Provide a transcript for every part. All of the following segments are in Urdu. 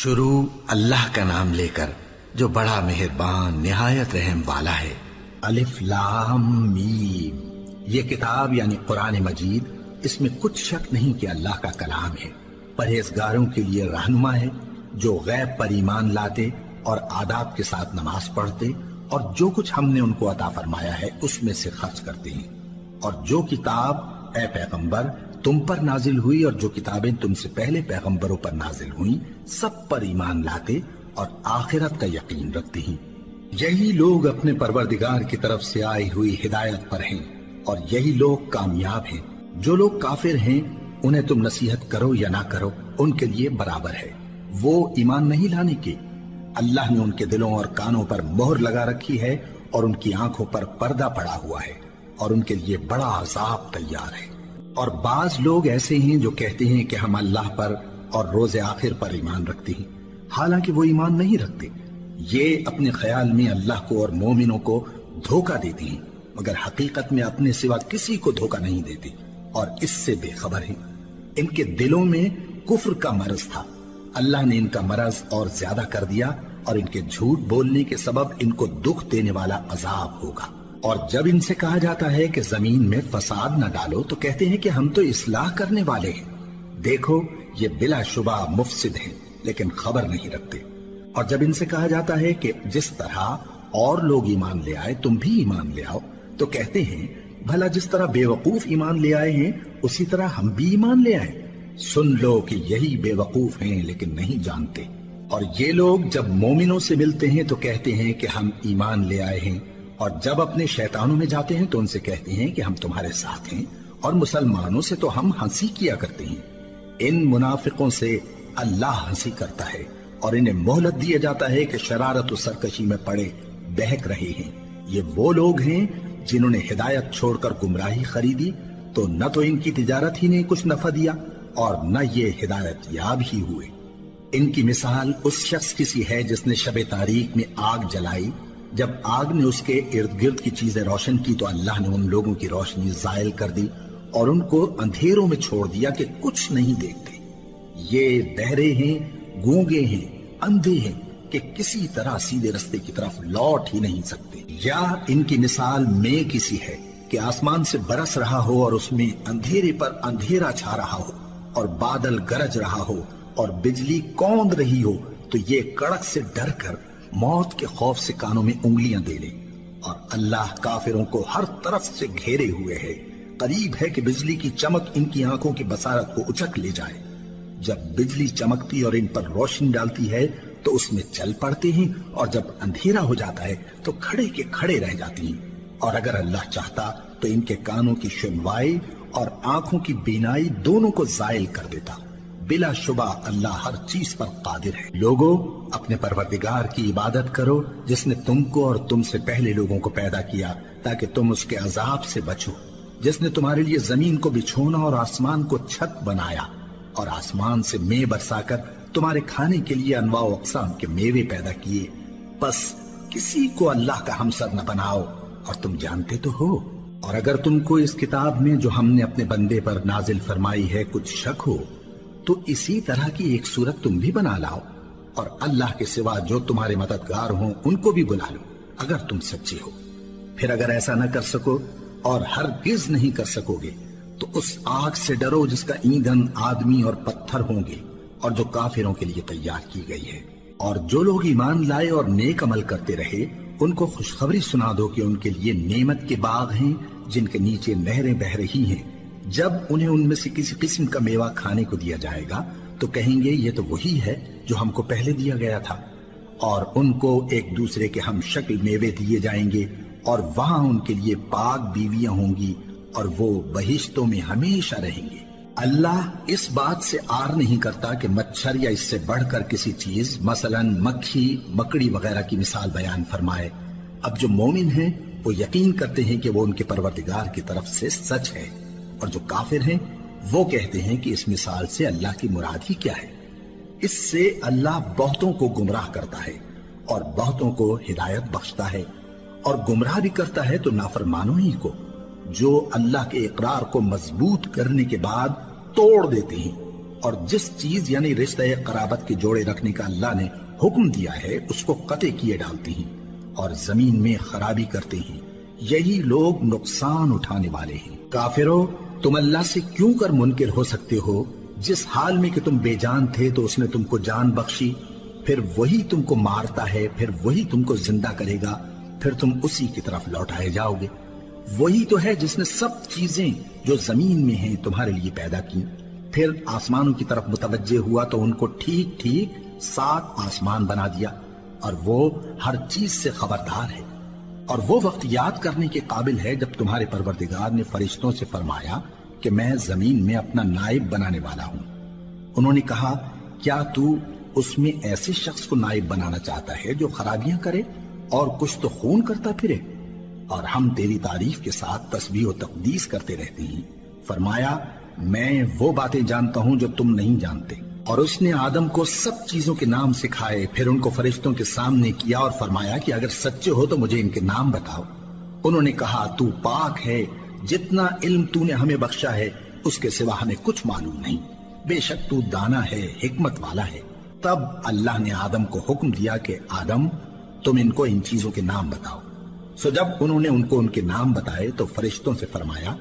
شروع اللہ کا نام لے کر جو بڑا مہربان نہایت رحم والا ہے۔ الف لام میم، یہ کتاب یعنی قرآن مجید، اس میں کچھ شک نہیں کہ اللہ کا کلام ہے، پرہیزگاروں کے لیے رہنما ہے جو غیب پر ایمان لاتے اور آداب کے ساتھ نماز پڑھتے اور جو کچھ ہم نے ان کو عطا فرمایا ہے اس میں سے خرچ کرتے ہیں، اور جو کتاب اے پیغمبر تم پر نازل ہوئی اور جو کتابیں تم سے پہلے پیغمبروں پر نازل ہوئیں سب پر ایمان لاتے اور آخرت کا یقین رکھتے ہیں۔ یہی لوگ اپنے پروردگار کی طرف سے آئی ہوئی ہدایت پر ہیں اور یہی لوگ کامیاب ہیں۔ جو لوگ کافر ہیں انہیں تم نصیحت کرو یا نہ کرو ان کے لیے برابر ہے، وہ ایمان نہیں لانے کے۔ اللہ نے ان کے دلوں اور کانوں پر مہر لگا رکھی ہے اور ان کی آنکھوں پر پردہ پڑا ہوا ہے اور ان کے لیے بڑا عذاب تیار ہے۔ اور بعض لوگ ایسے ہیں جو کہتے ہیں کہ ہم اللہ پر اور روز آخر پر ایمان رکھتے ہیں، حالانکہ وہ ایمان نہیں رکھتے۔ یہ اپنے خیال میں اللہ کو اور مومنوں کو دھوکہ دیتے ہیں، مگر حقیقت میں اپنے سوا کسی کو دھوکہ نہیں دیتے اور اس سے بے خبر ہیں۔ ان کے دلوں میں کفر کا مرض تھا، اللہ نے ان کا مرض اور زیادہ کر دیا اور ان کے جھوٹ بولنے کے سبب ان کو دکھ دینے والا عذاب ہوگا۔ اور جب ان سے کہا جاتا ہے کہ زمین میں فساد نہ ڈالو تو کہتے ہیں کہ ہم تو اصلاح کرنے والے ہیں۔ دیکھو یہ بلا شبہ مفسد ہیں لیکن خبر نہیں رکھتے۔ اور جب ان سے کہا جاتا ہے کہ جس طرح اور لوگ ایمان لے آئے تم بھی ایمان لے آؤ تو کہتے ہیں بھلا جس طرح بے وقوف ایمان لے آئے ہیں اسی طرح ہم بھی ایمان لے آئے۔ سن لو کہ یہی بے وقوف ہیں لیکن نہیں جانتے۔ اور یہ لوگ جب مومنوں سے ملتے ہیں تو کہتے ہیں کہ ہم ایمان لے آئے ہیں، اور جب اپنے شیطانوں میں جاتے ہیں تو ان سے کہتے ہیں کہ ہم تمہارے ساتھ ہیں، اور مسلمانوں سے تو ہم ہنسی کیا کرتے ہیں۔ ان منافقوں سے اللہ ہنسی کرتا ہے اور انہیں مہلت دیا جاتا ہے کہ شرارت و سرکشی میں پڑے بہک رہے ہیں۔ یہ وہ لوگ ہیں جنہوں نے ہدایت چھوڑ کر گمراہی خریدی، تو نہ تو ان کی تجارت ہی نے کچھ نفع دیا اور نہ یہ ہدایت یاب ہی ہوئے۔ ان کی مثال اس شخص کی سی ہے جس نے شب تاریک میں آگ جلائی، جب آگ نے اس کے ارد گرد کی چیزیں روشن کی تو اللہ نے ان لوگوں کی روشنی زائل کر دی اور ان کو اندھیروں میں چھوڑ دیا کہ کچھ نہیں دیکھتے۔ یہ بہرے ہیں، گونگے ہیں، اندھے ہیں کہ کسی طرح سیدھے رستے کی طرف لوٹ ہی نہیں سکتے۔ یا ان کی مثال میں کسی ہے کہ آسمان سے برس رہا ہو اور اس میں اندھیرے پر اندھیرا چھا رہا ہو اور بادل گرج رہا ہو اور بجلی کوند رہی ہو، تو یہ کڑک سے ڈر کر موت کے خوف سے کانوں میں انگلیاں دے لے۔ اور اللہ کافروں کو ہر طرف سے گھیرے ہوئے ہے، قریب ہے کہ بجلی کی چمک ان کی آنکھوں کی بصارت کو اچک لے جائے۔ جب بجلی چمکتی اور ان پر روشنی ڈالتی ہے تو اس میں چل پڑتے ہیں، اور جب اندھیرا ہو جاتا ہے تو کھڑے کے کھڑے رہ جاتی ہیں۔ اور اگر اللہ چاہتا تو ان کے کانوں کی سنوائی اور آنکھوں کی بینائی دونوں کو زائل کر دیتا۔ بلا شبہ اللہ ہر چیز پر قادر ہے۔ لوگوں اپنے پروردگار کی عبادت کرو جس نے تم کو اور تم سے پہلے لوگوں کو پیدا کیا تاکہ تم اس کے عذاب سے بچو، جس نے تمہارے لیے زمین کو بچھونا اور آسمان کو چھت بنایا اور آسمان سے مے برسا کر تمہارے کھانے کے لیے انواع و اقسام کے میوے پیدا کیے۔ بس کسی کو اللہ کا ہمسر نہ بناؤ اور تم جانتے تو ہو۔ اور اگر تم کو اس کتاب میں جو ہم نے اپنے بندے پر نازل فرمائی ہے کچھ شک ہو تو اسی طرح کی ایک صورت تم بھی بنا لاؤ، اور اللہ کے سوا جو تمہارے مددگار ہوں ان کو بھی بلا لو اگر تم سچے ہو۔ پھر اگر ایسا نہ کر سکو اور ہرگز نہیں کر سکو گے تو اس آگ سے ڈرو جس کا ایندھن آدمی اور پتھر ہوں گے اور جو کافروں کے لیے تیار کی گئی ہے۔ اور جو لوگ ایمان لائے اور نیک عمل کرتے رہے ان کو خوشخبری سنا دو کہ ان کے لیے نعمت کے باغ ہیں جن کے نیچے نہریں بہہ رہی ہیں۔ جب انہیں ان میں سے کسی قسم کا میوہ کھانے کو دیا جائے گا تو کہیں گے یہ تو وہی ہے جو ہم کو پہلے دیا گیا تھا، اور ان کو ایک دوسرے کے ہم شکل میوے دیے جائیں گے، اور وہاں ان کے لیے پاک بیویاں ہوں گی اور وہ بہشتوں میں ہمیشہ رہیں گے۔ اللہ اس بات سے آر نہیں کرتا کہ مچھر یا اس سے بڑھ کر کسی چیز مثلاً مکھی، مکڑی وغیرہ کی مثال بیان فرمائے۔ اب جو مومن ہیں وہ یقین کرتے ہیں کہ وہ ان کے پروردگار کی طرف سے سچ ہے، اور جو کافر ہیں وہ کہتے ہیں کہ اس مثال سے اللہ کی مراد ہی کیا ہے۔ اس سے اللہ بہتوں کو گمراہ کرتا ہے اور بہتوں کو ہدایت بخشتا ہے، اور گمراہ بھی کرتا ہے تو نافرمانوں ہی کو، جو اللہ کے اقرار کو مضبوط کرنے کے بعد توڑ دیتے ہیں اور جس چیز یعنی رشتہ قرابت کے جوڑے رکھنے کا اللہ نے حکم دیا ہے اس کو قطع کیے ڈالتے ہیں اور زمین میں خرابی کرتے ہیں، یہی لوگ نقصان اٹھانے والے ہیں۔ کافرو، تم اللہ سے کیوں کر منکر ہو سکتے ہو؟ جس حال میں کہ تم بے جان تھے تو اس نے تم کو جان بخشی، پھر وہی تم کو مارتا ہے، پھر وہی تم کو زندہ کرے گا، پھر تم اسی کی طرف لوٹائے جاؤ گے۔ وہی تو ہے جس نے سب چیزیں جو زمین میں ہیں تمہارے لیے پیدا کی، پھر آسمانوں کی طرف متوجہ ہوا تو ان کو ٹھیک ٹھیک 7 آسمان بنا دیا، اور وہ ہر چیز سے خبردار ہے۔ اور وہ وقت یاد کرنے کے قابل ہے جب تمہارے پروردگار نے فرشتوں سے فرمایا کہ میں زمین میں اپنا نائب بنانے والا ہوں۔ انہوں نے کہا، کیا تو اس میں ایسے شخص کو نائب بنانا چاہتا ہے جو خرابیاں کرے اور کچھ تو خون کرتا پھرے؟ اور ہم تیری تعریف کے ساتھ تسبیح و تقدیس کرتے رہتے ہیں۔ فرمایا، میں وہ باتیں جانتا ہوں جو تم نہیں جانتے۔ اور اس نے آدم کو سب چیزوں کے نام سکھائے، پھر ان کو فرشتوں کے سامنے کیا اور فرمایا کہ اگر سچے ہو تو مجھے ان کے نام بتاؤ۔ انہوں نے کہا، تو پاک ہے، جتنا علم تو نے ہمیں بخشا ہے اس کے سوا ہمیں کچھ معلوم نہیں، بے شک تو دانا ہے، حکمت والا ہے۔ تب اللہ نے آدم کو حکم دیا کہ آدم، تم ان کو ان چیزوں کے نام بتاؤ۔ سو جب انہوں نے ان کو ان کے نام بتائے تو فرشتوں سے فرمایا،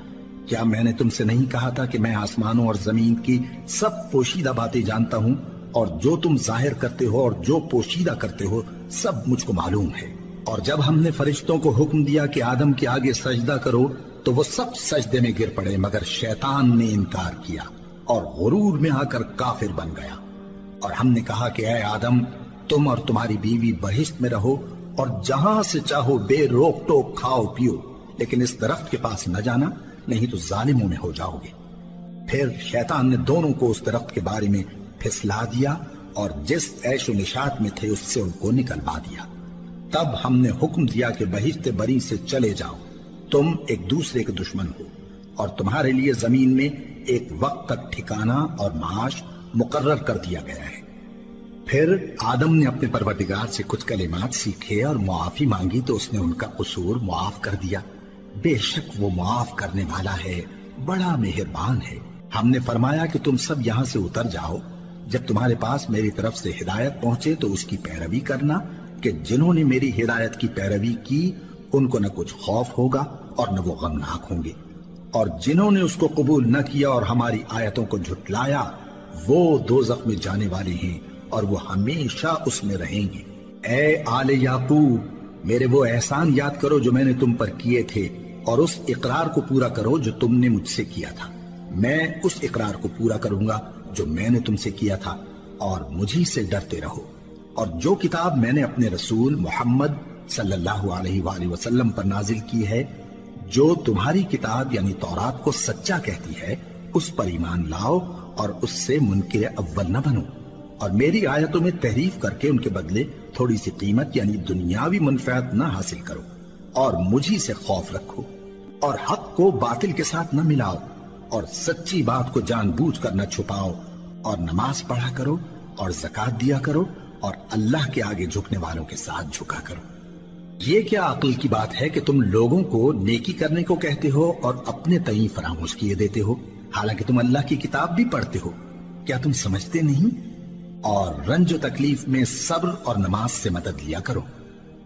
کیا میں نے تم سے نہیں کہا تھا کہ میں آسمانوں اور زمین کی سب پوشیدہ باتیں جانتا ہوں، اور جو تم ظاہر کرتے ہو اور جو پوشیدہ کرتے ہو سب مجھ کو معلوم ہے۔ اور جب ہم نے فرشتوں کو حکم دیا کہ آدم کے آگے سجدہ کرو تو وہ سب سجدے میں گر پڑے مگر شیطان نے انکار کیا اور غرور میں آ کر کافر بن گیا۔ اور ہم نے کہا کہ اے آدم، تم اور تمہاری بیوی بہشت میں رہو اور جہاں سے چاہو بے روک ٹوک کھاؤ پیو، لیکن اس درخت کے پاس نہ جانا، نہیں تو ظالموں میں ہو جاؤ گے۔ پھر شیطان نے دونوں کو اس درخت کے بارے میں پھسلا دیا اور جس عیش و نشاط میں تھے اس سے ان کو نکلوا دیا۔ تب ہم نے حکم دیا کہ بہشت بری سے چلے جاؤ، تم ایک دوسرے کے دشمن ہو، اور تمہارے لیے زمین میں ایک وقت تک ٹھکانہ اور معاش مقرر کر دیا گیا ہے۔ پھر آدم نے اپنے پروردگار سے کچھ کلمات سیکھے اور معافی مانگی تو اس نے ان کا قصور معاف کر دیا۔ بے شک وہ معاف کرنے والا ہے، بڑا مہربان ہے۔ ہم نے فرمایا کہ تم سب یہاں سے اتر جاؤ، جب تمہارے پاس میری طرف سے ہدایت پہنچے تو اس کی پیروی کرنا، کہ جنہوں نے میری ہدایت کی پیروی کی ان کو نہ کچھ خوف ہوگا اور نہ وہ غمناک ہوں گے، اور جنہوں نے اس کو قبول نہ کیا اور ہماری آیتوں کو جھٹلایا وہ دوزخ میں جانے والے ہیں اور وہ ہمیشہ اس میں رہیں گے۔ اے آل یعقوب، میرے وہ احسان یاد کرو جو میں نے تم پر کیے تھے، اور اس اقرار کو پورا کرو جو تم نے مجھ سے کیا تھا۔ میں اس اقرار کو پورا کروں گا جو میں نے تم سے کیا تھا، اور مجھی سے ڈرتے رہو۔ اور جو کتاب میں نے اپنے رسول محمد صلی اللہ علیہ وآلہ وسلم پر نازل کی ہے، جو تمہاری کتاب یعنی تورات کو سچا کہتی ہے، اس پر ایمان لاؤ اور اس سے منکر اول نہ بنو، اور میری آیتوں میں تحریف کر کے ان کے بدلے تھوڑی سی قیمت یعنی دنیاوی منفعت نہ حاصل کرو، اور مجھی سے خوف رکھو، اور حق کو باطل کے ساتھ نہ ملاؤ، اور سچی بات کو جان بوجھ کر نہ چھپاؤ، اور نماز پڑھا کرو اور زکوٰۃ دیا کرو، اور اللہ کے آگے جھکنے والوں کے ساتھ جھکا کرو۔ یہ کیا عقل کی بات ہے کہ تم لوگوں کو نیکی کرنے کو کہتے ہو اور اپنے تئیں فراموش کیے دیتے ہو، حالانکہ تم اللہ کی کتاب بھی پڑھتے ہو؟ کیا تم سمجھتے نہیں؟ اور رنج و تکلیف میں صبر اور نماز سے مدد لیا کرو،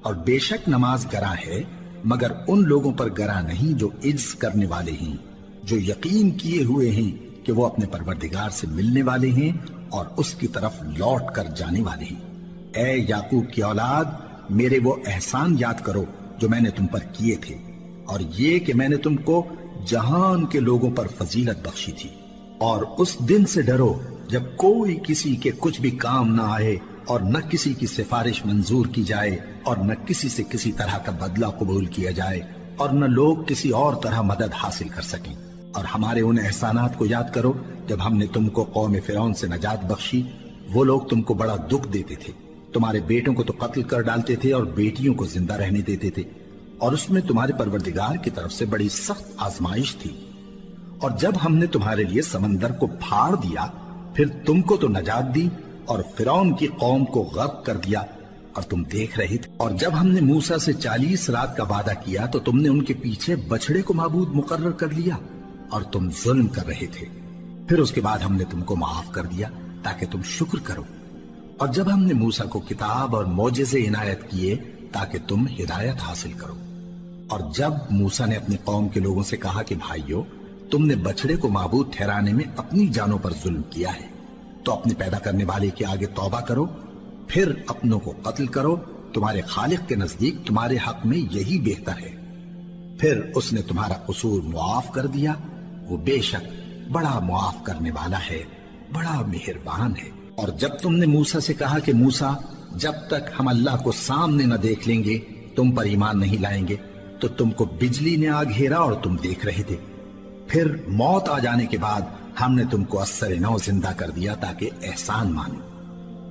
اور بے شک نماز گراں ہے مگر ان لوگوں پر گراں نہیں جو عجز کرنے والے ہیں، جو یقین کیے ہوئے ہیں کہ وہ اپنے پروردگار سے ملنے والے ہیں اور اس کی طرف لوٹ کر جانے والے ہیں۔ اے یعقوب کی اولاد، میرے وہ احسان یاد کرو جو میں نے تم پر کیے تھے، اور یہ کہ میں نے تم کو جہان کے لوگوں پر فضیلت بخشی تھی۔ اور اس دن سے ڈرو جب کوئی کسی کے کچھ بھی کام نہ آئے، اور نہ کسی کی سفارش منظور کی جائے، اور نہ کسی سے کسی طرح کا بدلہ قبول کیا جائے، اور نہ لوگ کسی اور طرح مدد حاصل کر سکیں۔ اور ہمارے ان احسانات کو یاد کرو جب ہم نے تم کو قوم فرعون سے نجات بخشی۔ وہ لوگ تم کو بڑا دکھ دیتے تھے، تمہارے بیٹوں کو تو قتل کر ڈالتے تھے اور بیٹیوں کو زندہ رہنے دیتے تھے، اور اس میں تمہارے پروردگار کی طرف سے بڑی سخت آزمائش تھی۔ اور جب ہم نے تمہارے لیے سمندر کو پھاڑ دیا، پھر تم کو تو نجات دی اور فرعون کی قوم کو غرق کر دیا، اور تم دیکھ رہے تھے۔ اور جب ہم نے موسیٰ سے 40 رات کا وعدہ کیا تو تم نے ان کے پیچھے بچڑے کو معبود مقرر کر لیا، اور تم ظلم کر رہے تھے۔ پھر اس کے بعد ہم نے تم کو معاف کر دیا تاکہ تم شکر کرو، اور جب ہم نے موسیٰ کو کتاب اور معجزے عنایت کیے تاکہ تم ہدایت حاصل کرو، اور جب موسیٰ نے اپنی قوم کے لوگوں سے کہا کہ بھائیو، تم نے بچڑے کو معبود ٹھہرانے میں اپنی جانوں پر ظلم کیا ہے، تو اپنے پیدا کرنے والے کے آگے توبہ کرو، پھر اپنوں کو قتل کرو، تمہارے خالق کے نزدیک تمہارے حق میں یہی بہتر ہے۔ پھر اس نے تمہارا قصور معاف کر دیا، وہ بے شک بڑا معاف کرنے والا ہے، بڑا مہربان ہے۔ اور جب تم نے موسیٰ سے کہا کہ موسیٰ، جب تک ہم اللہ کو سامنے نہ دیکھ لیں گے تم پر ایمان نہیں لائیں گے، تو تم کو بجلی نے آ گھیرا اور تم دیکھ رہے تھے، پھر موت آ جانے کے بعد ہم نے تم کو اثر نو زندہ کر دیا تاکہ احسان مانو،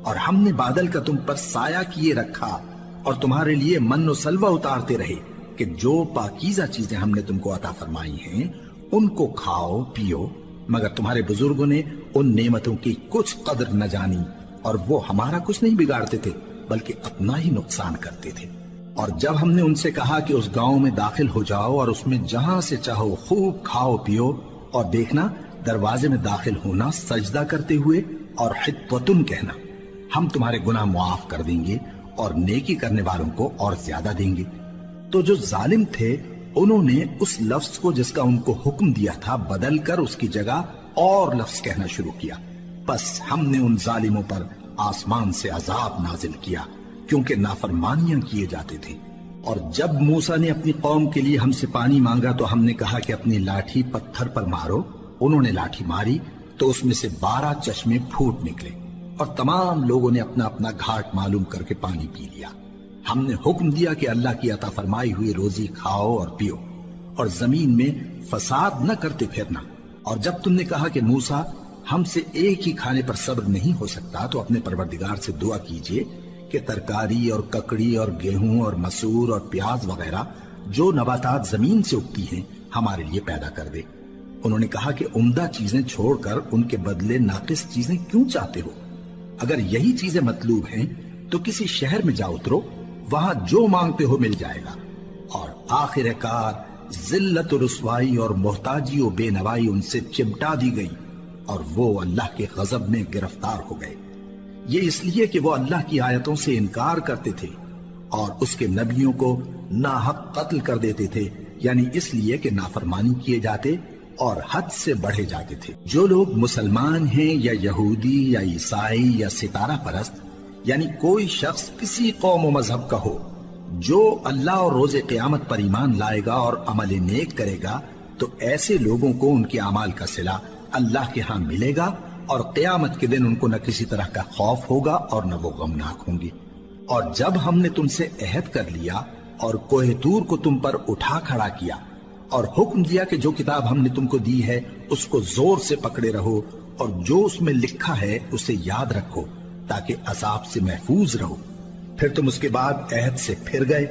اور ہم نے بادل کا تم پر سایہ کیے رکھا اور تمہارے لیے من و سلوہ اتارتے رہے کہ جو پاکیزہ چیزیں ہم نے تم کو عطا فرمائی ہیں ان کو کھاؤ پیو، مگر تمہارے بزرگوں نے ان نعمتوں کی کچھ قدر نہ جانی، اور وہ ہمارا کچھ نہیں بگاڑتے تھے بلکہ اپنا ہی نقصان کرتے تھے۔ اور جب ہم نے ان سے کہا کہ اس گاؤں میں داخل ہو جاؤ اور اس میں جہاں سے چاہو خوب کھاؤ پیو، اور دیکھنا دروازے میں داخل ہونا سجدہ کرتے ہوئے اور حطوتن کہنا، ہم تمہارے گناہ معاف کر دیں گے اور نیکی کرنے والوں کو اور زیادہ دیں گے، تو جو ظالم تھے انہوں نے اس لفظ کو جس کا ان کو حکم دیا تھا بدل کر اس کی جگہ اور لفظ کہنا شروع کیا، بس ہم نے ان ظالموں پر آسمان سے عذاب نازل کیا کیونکہ نافرمانیاں کیے جاتے تھے۔ اور جب موسیٰ نے اپنی قوم کے لیے ہم سے پانی مانگا تو ہم نے کہا کہ اپنی لاٹھی پتھر پر مارو، انہوں نے لاٹھی ماری تو اس میں سے 12 چشمے پھوٹ نکلے، اور تمام لوگوں نے اپنا اپنا گھاٹ معلوم کر کے پانی پی لیا۔ ہم نے حکم دیا کہ اللہ کی عطا فرمائی ہوئی روزی کھاؤ اور پیو، اور زمین میں فساد نہ کرتے پھرنا۔ اور جب تم نے کہا کہ موسیٰ، ہم سے ایک ہی کھانے پر صبر نہیں ہو سکتا، تو اپنے پروردگار سے دعا کیجئے کہ ترکاری اور ککڑی اور گیہوں اور مسور اور پیاز وغیرہ جو نباتات زمین سے اگتی ہیں ہمارے لیے پیدا کر دے۔ انہوں نے کہا کہ عمدہ چیزیں چھوڑ کر ان کے بدلے ناقص چیزیں کیوں چاہتے ہو؟ اگر یہی چیزیں مطلوب ہیں تو کسی شہر میں جا اترو، وہاں جو مانگتے ہو مل جائے گا۔ اور آخر کار ذلت و رسوائی اور محتاجی و بے نوائی ان سے چمٹا دی گئی، اور وہ اللہ کے غضب میں گرفتار ہو گئے، یہ اس لیے کہ وہ اللہ کی آیتوں سے انکار کرتے تھے اور اس کے نبیوں کو ناحق قتل کر دیتے تھے، یعنی اس لیے کہ نافرمانی کیے جاتے اور حد سے بڑھے جاتے تھے۔ جو لوگ مسلمان ہیں یا یہودی یا عیسائی یا ستارہ پرست، یعنی کوئی شخص کسی قوم و مذہب کا ہو، جو اللہ اور روز قیامت پر ایمان لائے گا اور عمل نیک کرے گا، تو ایسے لوگوں کو ان کے اعمال کا صلہ اللہ کے ہاں ملے گا، اور قیامت کے دن ان کو نہ کسی طرح کا خوف ہوگا اور نہ وہ غمناک ہوں گے۔ اور جب ہم نے تم سے عہد کر لیا اور کوہ طور کو تم پر اٹھا کھڑا کیا اور حکم دیا کہ جو کتاب ہم نے تم کو دی ہے اس کو زور سے پکڑے رہو، اور جو اس میں لکھا ہے اسے یاد رکھو تاکہ عذاب سے محفوظ رہو، پھر تم اس کے بعد عہد سے پھر گئے،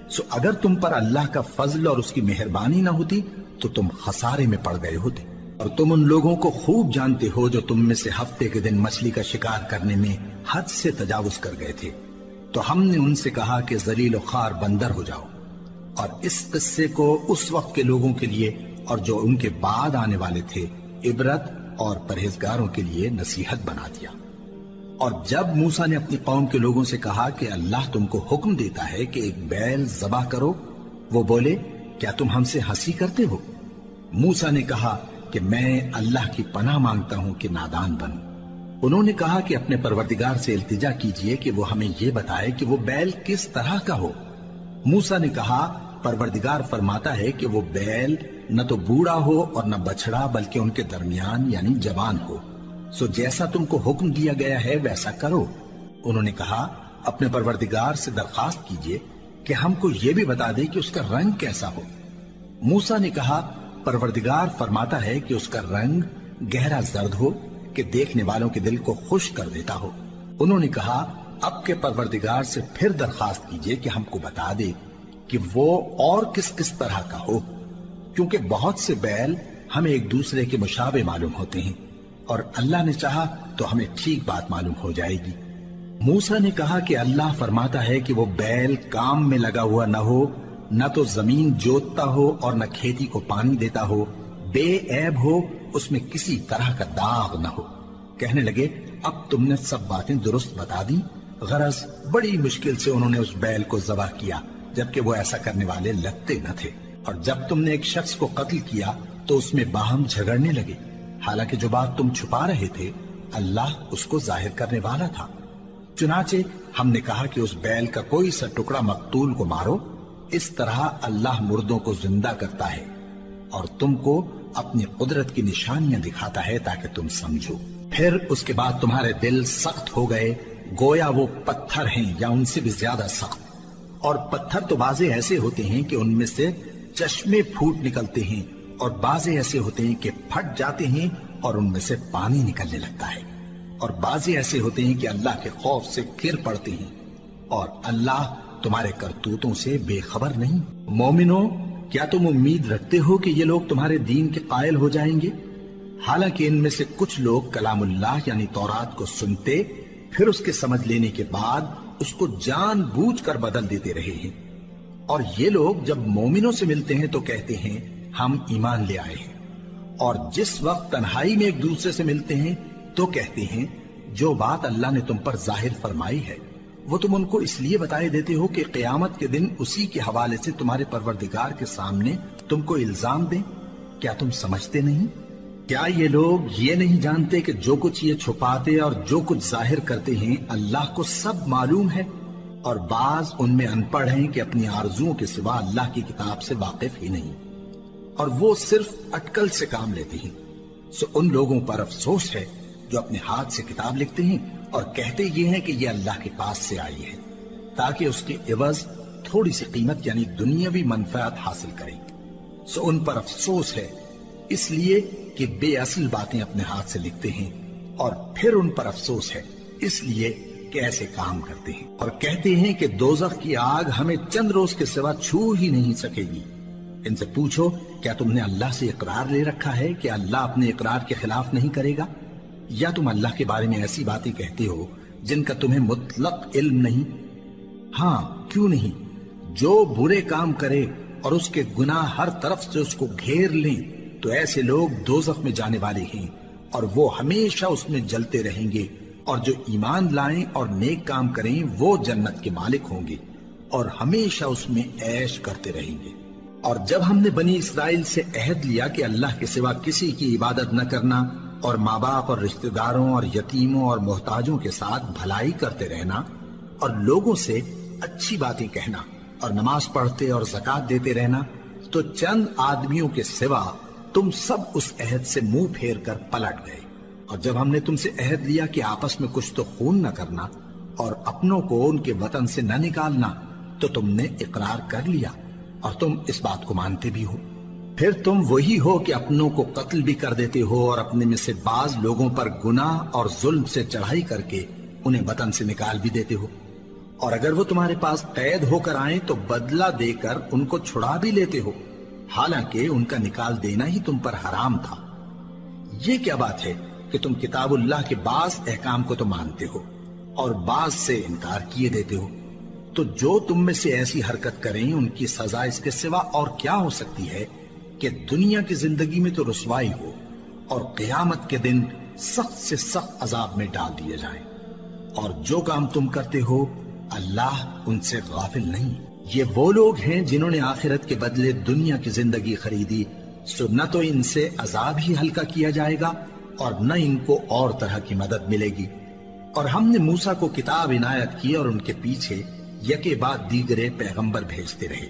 سو اگر تم پر اللہ کا فضل اور اس کی مہربانی نہ ہوتی تو تم خسارے میں پڑ گئے ہوتے۔ اور تم ان لوگوں کو خوب جانتے ہو جو تم میں سے ہفتے کے دن مچھلی کا شکار کرنے میں حد سے تجاوز کر گئے تھے، تو ہم نے ان سے کہا کہ ذلیل و خوار بندر ہو جاؤ، اور اس قصے کو اس وقت کے لوگوں کے لیے اور جو ان کے بعد آنے والے تھے عبرت اور پرہیزگاروں کے لیے نصیحت بنا دیا۔ اور جب موسیٰ نے اپنی قوم کے لوگوں سے کہا کہ اللہ تم کو حکم دیتا ہے کہ ایک بیل ذبح کرو، وہ بولے کیا تم ہم سے ہنسی کرتے ہو؟ موسیٰ نے کہا کہ میں اللہ کی پناہ مانگتا ہوں کہ نادان بنوں۔ انہوں نے کہا کہ اپنے پروردگار سے التجا کیجئے کہ وہ ہمیں یہ بتائے کہ وہ بیل کس طرح کا ہو۔ موسیٰ نے کہا پروردگار فرماتا ہے کہ وہ بیل نہ تو بوڑھا ہو اور نہ بچڑا بلکہ ان کے درمیان یعنی جوان ہو، سو جیسا تم کو حکم دیا گیا ہے ویسا کرو۔ انہوں نے کہا اپنے پروردگار سے درخواست کیجئے کہ ہم کو یہ بھی بتا دے کہ اس کا رنگ کیسا ہو۔ موسیٰ نے کہا پروردگار فرماتا ہے کہ اس کا رنگ گہرا زرد ہو کہ دیکھنے والوں کے دل کو خوش کر دیتا ہو۔ انہوں نے کہا اب کے پروردگار سے پھر درخواست کیجئے کہ ہم کو بتا دے کہ وہ اور کس کس طرح کا ہو، کیونکہ بہت سے بیل ہمیں ایک دوسرے کے مشابہ معلوم ہوتے ہیں، اور اللہ نے چاہا تو ہمیں ٹھیک بات معلوم ہو جائے گی۔ موسیٰ نے کہا کہ اللہ فرماتا ہے کہ وہ بیل کام میں لگا ہوا نہ ہو، نہ تو زمین جوتتا ہو اور نہ کھیتی کو پانی دیتا ہو، بے عیب ہو اس میں کسی طرح کا داغ نہ ہو۔ کہنے لگے اب تم نے سب باتیں درست بتا دی۔ غرض بڑی مشکل سے انہوں نے اس بیل کو ذبح کیا، جبکہ وہ ایسا کرنے والے لگتے نہ تھے۔ اور جب تم نے ایک شخص کو قتل کیا تو اس میں باہم جھگڑنے لگے، حالانکہ جو بات تم چھپا رہے تھے اللہ اس کو ظاہر کرنے والا تھا۔ چنانچہ ہم نے کہا کہ اس بیل کا کوئی سا ٹکڑا مقتول کو مارو، اس طرح اللہ مردوں کو زندہ کرتا ہے اور تم کو اپنی قدرت کی نشانیاں دکھاتا ہے تاکہ تم سمجھو۔ پھر اس کے بعد تمہارے دل سخت ہو گئے، گویا وہ پتھر ہیں یا ان سے بھی زیادہ سخت۔ اور پتھر تو بعضے ایسے ہوتے ہیں کہ ان میں سے چشمے پھوٹ نکلتے ہیں، اور بعضے ایسے ہوتے ہیں کہ پھٹ جاتے ہیں اور ان میں سے پانی نکلنے لگتا ہے، اور بعضے ایسے ہوتے ہیں کہ اللہ کے خوف سے گر پڑتے ہیں، اور اللہ تمہارے کرتوتوں سے بے خبر نہیں۔ مومنو، کیا تم امید رکھتے ہو کہ یہ لوگ تمہارے دین کے قائل ہو جائیں گے؟ حالانکہ ان میں سے کچھ لوگ کلام اللہ یعنی تورات کو سنتے، پھر اس کے سمجھ لینے کے بعد اس کو جان بوجھ کر بدل دیتے رہے ہیں۔ اور یہ لوگ جب مومنوں سے ملتے ہیں تو کہتے ہیں ہم ایمان لے آئے ہیں، اور جس وقت تنہائی میں ایک دوسرے سے ملتے ہیں تو کہتے ہیں جو بات اللہ نے تم پر ظاہر فرمائی ہے وہ تم ان کو اس لیے بتائے دیتے ہو کہ قیامت کے دن اسی کے حوالے سے تمہارے پروردگار کے سامنے تم کو الزام دیں۔ کیا تم سمجھتے نہیں؟ کیا یہ لوگ یہ نہیں جانتے کہ جو کچھ یہ چھپاتے اور جو کچھ ظاہر کرتے ہیں اللہ کو سب معلوم ہے؟ اور بعض ان میں ان پڑھ ہیں کہ اپنی آرزوؤں کے سوا اللہ کی کتاب سے واقف ہی نہیں، اور وہ صرف اٹکل سے کام لیتے ہیں۔ سو ان لوگوں پر افسوس ہے جو اپنے ہاتھ سے کتاب لکھتے ہیں اور کہتے یہ ہیں کہ یہ اللہ کے پاس سے آئی ہے، تاکہ اس کے عوض تھوڑی سی قیمت یعنی دنیاوی منفعت حاصل کریں۔ سو ان پر افسوس ہے اس لیے کہ بے اصل باتیں اپنے ہاتھ سے لکھتے ہیں، اور پھر ان پر افسوس ہے اس لیے کہ ایسے کام کرتے ہیں، اور کہتے ہیں کہ دوزخ کی آگ ہمیں چند روز کے سوا چھو ہی نہیں سکے گی۔ ان سے پوچھو کیا تم نے اللہ سے اقرار لے رکھا ہے کہ اللہ اپنے اقرار کے خلاف نہیں کرے گا؟ یا تم اللہ کے بارے میں ایسی باتیں کہتے ہو جن کا تمہیں مطلق علم نہیں؟ ہاں کیوں نہیں، جو برے کام کرے اور اس کے گناہ ہر طرف سے اس کو گھیر لیں تو ایسے لوگ دوزخ میں جانے والے ہیں، اور وہ ہمیشہ اس میں جلتے رہیں گے، اور جو ایمان لائیں اور نیک کام کریں وہ جنت کے مالک ہوں گے اور ہمیشہ اس میں عیش کرتے رہیں گے۔ اور جب ہم نے بنی اسرائیل سے عہد لیا کہ اللہ کے سوا کسی کی عبادت نہ کرنا، اور ماں باپ اور رشتہ داروں اور یتیموں اور محتاجوں کے ساتھ بھلائی کرتے رہنا، اور لوگوں سے اچھی باتیں کہنا، اور نماز پڑھتے اور زکوٰۃ دیتے رہنا، تو چند آدمیوں کے سوا تم سب اس عہد سے منہ پھیر کر پلٹ گئے۔ اور جب ہم نے تم سے عہد لیا کہ آپس میں کچھ تو خون نہ کرنا اور اپنوں کو ان کے وطن سے نہ نکالنا، تو تم نے اقرار کر لیا اور تم اس بات کو مانتے بھی ہو۔ پھر تم وہی ہو کہ اپنوں کو قتل بھی کر دیتے ہو، اور اپنے میں سے بعض لوگوں پر گناہ اور ظلم سے چڑھائی کر کے انہیں وطن سے نکال بھی دیتے ہو، اور اگر وہ تمہارے پاس قید ہو کر آئیں تو بدلہ دے کر ان کو چھڑا بھی لیتے ہو، حالانکہ ان کا نکال دینا ہی تم پر حرام تھا۔ یہ کیا بات ہے کہ تم کتاب اللہ کے بعض احکام کو تو مانتے ہو اور بعض سے انکار کیے دیتے ہو؟ تو جو تم میں سے ایسی حرکت کریں ان کی سزا اس کے سوا اور کیا ہو سکتی ہے کہ دنیا کی زندگی میں تو رسوائی ہو اور قیامت کے دن سخت سے سخت عذاب میں ڈال دیے جائیں۔ اور جو کام تم کرتے ہو اللہ ان سے غافل نہیں۔ یہ وہ لوگ ہیں جنہوں نے آخرت کے بدلے دنیا کی زندگی خریدی، سو نہ تو ان سے عذاب ہی ہلکا کیا جائے گا اور نہ ان کو اور طرح کی مدد ملے گی۔ اور ہم نے موسیٰ کو کتاب عنایت کی اور ان کے پیچھے یکے بعد دیگرے پیغمبر بھیجتے رہے،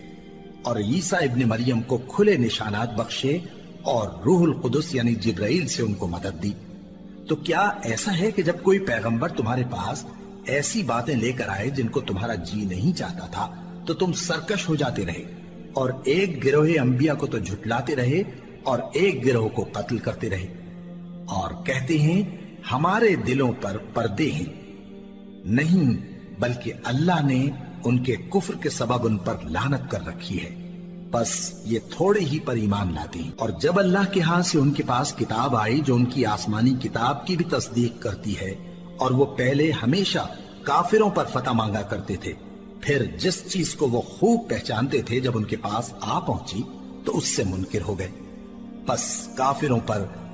اور عیسیٰ ابن مریم کو کھلے نشانات بخشے اور روح القدس یعنی جبرائیل سے ان کو مدد دی۔ تو کیا ایسا ہے کہ جب کوئی پیغمبر تمہارے پاس ایسی باتیں لے کر آئے جن کو تمہارا جی نہیں چاہتا تھا تو تم سرکش ہو جاتے رہے، اور ایک گروہ انبیاء کو تو جھٹلاتے رہے اور ایک گروہ کو قتل کرتے رہے، اور کہتے ہیں ہمارے دلوں پر پردے ہیں؟ نہیں، بلکہ اللہ نے ان کے کفر کے سبب ان پر لعنت کر رکھی ہے، بس یہ تھوڑے ہی پر ایمان لاتے ہیں۔ اور جب اللہ کے ہاں سے ان کے پاس کتاب آئی جو ان کی آسمانی کتاب کی بھی تصدیق کرتی ہے، اور وہ پہلے ہمیشہ کافروں پر فتح مانگا کرتے تھے، پھر جس چیز کو وہ خوب پہچانتے تھے جب ان کے پاس آ پہنچی تو اس سے منکر ہو گئے، بس کافروں پر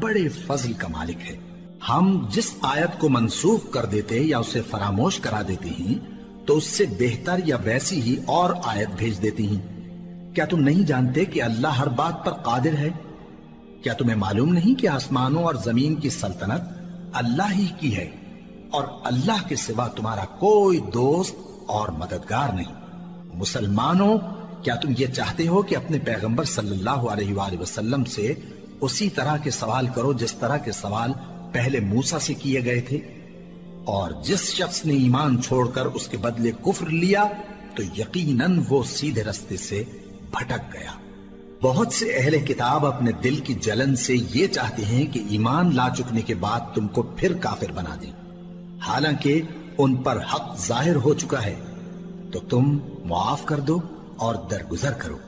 بڑے فضل کا مالک ہے۔ ہم جس آیت کو منسوخ کر دیتے یا اسے فراموش کرا دیتے ہیں تو اس سے بہتر یا ویسی ہی اور آیت بھیج دیتی ہیں۔ کیا تم نہیں جانتے کہ اللہ ہر بات پر قادر ہے؟ کیا تمہیں معلوم نہیں کہ آسمانوں اور زمین کی سلطنت اللہ ہی کی ہے اور اللہ کے سوا تمہارا کوئی دوست اور مددگار نہیں؟ مسلمانوں، کیا تم یہ چاہتے ہو کہ اپنے پیغمبر صلی اللہ علیہ وآلہ وسلم سے اسی طرح کے سوال کرو جس طرح کے سوال پہلے موسیٰ سے کیے گئے تھے؟ اور جس شخص نے ایمان چھوڑ کر اس کے بدلے کفر لیا تو یقیناً وہ سیدھے رستے سے بھٹک گیا۔ بہت سے اہل کتاب اپنے دل کی جلن سے یہ چاہتے ہیں کہ ایمان لا چکنے کے بعد تم کو پھر کافر بنا دیں، حالانکہ ان پر حق ظاہر ہو چکا ہے۔ تو تم معاف کر دو اور درگزر کرو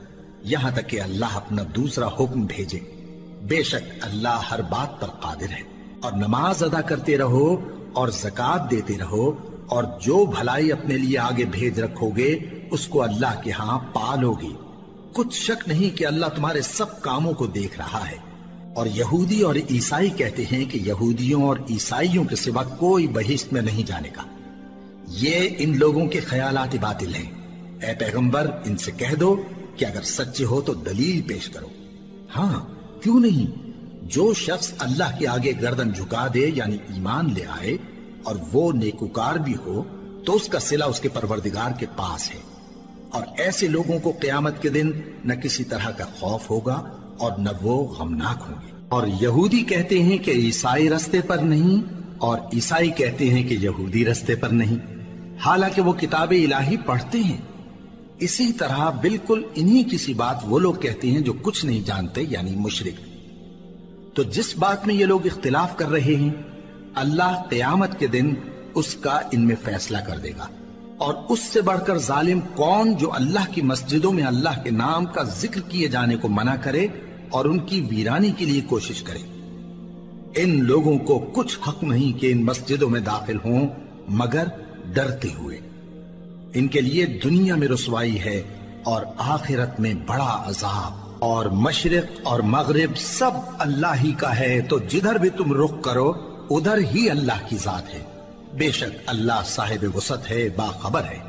یہاں تک کہ اللہ اپنا دوسرا حکم بھیجے۔ بے شک اللہ ہر بات پر قادر ہے۔ اور نماز ادا کرتے رہو اور زکوٰۃ دیتے رہو، اور جو بھلائی اپنے لیے آگے بھیج رکھو گے اس کو اللہ کے ہاں پالو گے۔ کچھ شک نہیں کہ اللہ تمہارے سب کاموں کو دیکھ رہا ہے۔ اور یہودی اور عیسائی کہتے ہیں کہ یہودیوں اور عیسائیوں کے سوا کوئی بہشت میں نہیں جانے کا۔ یہ ان لوگوں کے خیالات باطل ہیں۔ اے پیغمبر، ان سے کہہ دو کہ اگر سچے ہو تو دلیل پیش کرو۔ ہاں، کیوں نہیں؟ جو شخص اللہ کے آگے گردن جھکا دے یعنی ایمان لے آئے اور وہ نیکوکار بھی ہو تو اس کا صلہ اس کے پروردگار کے پاس ہے۔ اور ایسے لوگوں کو قیامت کے دن نہ کسی طرح کا خوف ہوگا اور نہ وہ غمناک ہوں گے۔ اور یہودی کہتے ہیں کہ عیسائی رستے پر نہیں، اور عیسائی کہتے ہیں کہ یہودی رستے پر نہیں، حالانکہ وہ کتاب الہی پڑھتے ہیں۔ اسی طرح بالکل انہی کسی بات وہ لوگ کہتے ہیں جو کچھ نہیں جانتے یعنی مشرک۔ تو جس بات میں یہ لوگ اختلاف کر رہے ہیں اللہ قیامت کے دن اس کا ان میں فیصلہ کر دے گا۔ اور اس سے بڑھ کر ظالم کون جو اللہ کی مسجدوں میں اللہ کے نام کا ذکر کیے جانے کو منع کرے اور ان کی ویرانی کے لیے کوشش کرے۔ ان لوگوں کو کچھ حق نہیں کہ ان مسجدوں میں داخل ہوں مگر ڈرتے ہوئے۔ ان کے لیے دنیا میں رسوائی ہے اور آخرت میں بڑا عذاب۔ اور مشرق اور مغرب سب اللہ ہی کا ہے، تو جدھر بھی تم رخ کرو ادھر ہی اللہ کی ذات ہے۔ بے شک اللہ صاحب وسعت ہے، باخبر ہے۔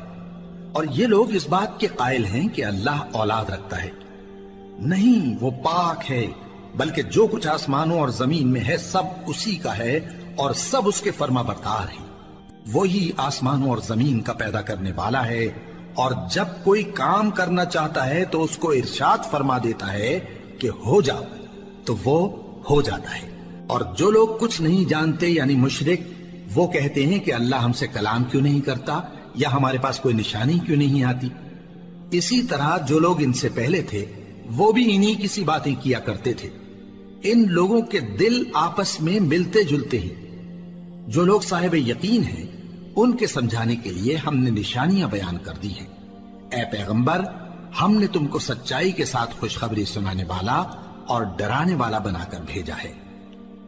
اور یہ لوگ اس بات کے قائل ہیں کہ اللہ اولاد رکھتا ہے۔ نہیں، وہ پاک ہے، بلکہ جو کچھ آسمانوں اور زمین میں ہے سب اسی کا ہے اور سب اس کے فرما بردار ہیں۔ وہی آسمانوں اور زمین کا پیدا کرنے والا ہے، اور جب کوئی کام کرنا چاہتا ہے تو اس کو ارشاد فرما دیتا ہے کہ ہو جا، تو وہ ہو جاتا ہے۔ اور جو لوگ کچھ نہیں جانتے یعنی مشرک، وہ کہتے ہیں کہ اللہ ہم سے کلام کیوں نہیں کرتا یا ہمارے پاس کوئی نشانی کیوں نہیں آتی۔ اسی طرح جو لوگ ان سے پہلے تھے وہ بھی انہی کسی باتیں کیا کرتے تھے۔ ان لوگوں کے دل آپس میں ملتے جلتے ہیں۔ جو لوگ صاحب یقین ہیں ان کے سمجھانے کے لیے ہم نے نشانیاں بیان کر دی ہیں۔ اے پیغمبر، ہم نے تم کو سچائی کے ساتھ خوشخبری سنانے والا اور ڈرانے والا بنا کر بھیجا ہے۔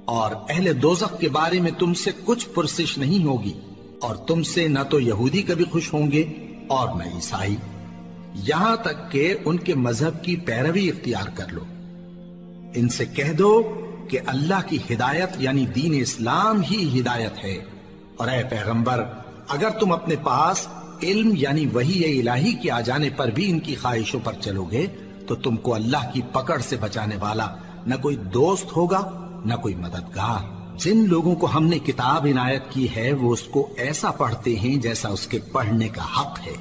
اور اہل دوزخ کے بارے میں تم سے کچھ پرسش نہیں ہوگی، اور تم سے نہ تو یہودی کبھی خوش ہوں گے اور نہ عیسائی، یہاں تک کہ ان کے مذہب کی پیروی اختیار کر لو۔ ان سے کہہ دو کہ اللہ کی ہدایت یعنی دین اسلام ہی ہدایت ہے۔ اور اے پیغمبر، اگر تم اپنے پاس علم یعنی وحی الہی کے آ جانے پر بھی ان کی خواہشوں پر چلو گے تو تم کو اللہ کی پکڑ سے بچانے والا نہ کوئی دوست ہوگا نہ کوئی مددگار۔ جن لوگوں کو ہم نے کتاب عنایت کی ہے وہ اس کو ایسا پڑھتے ہیں جیسا اس کے پڑھنے کا حق ہے،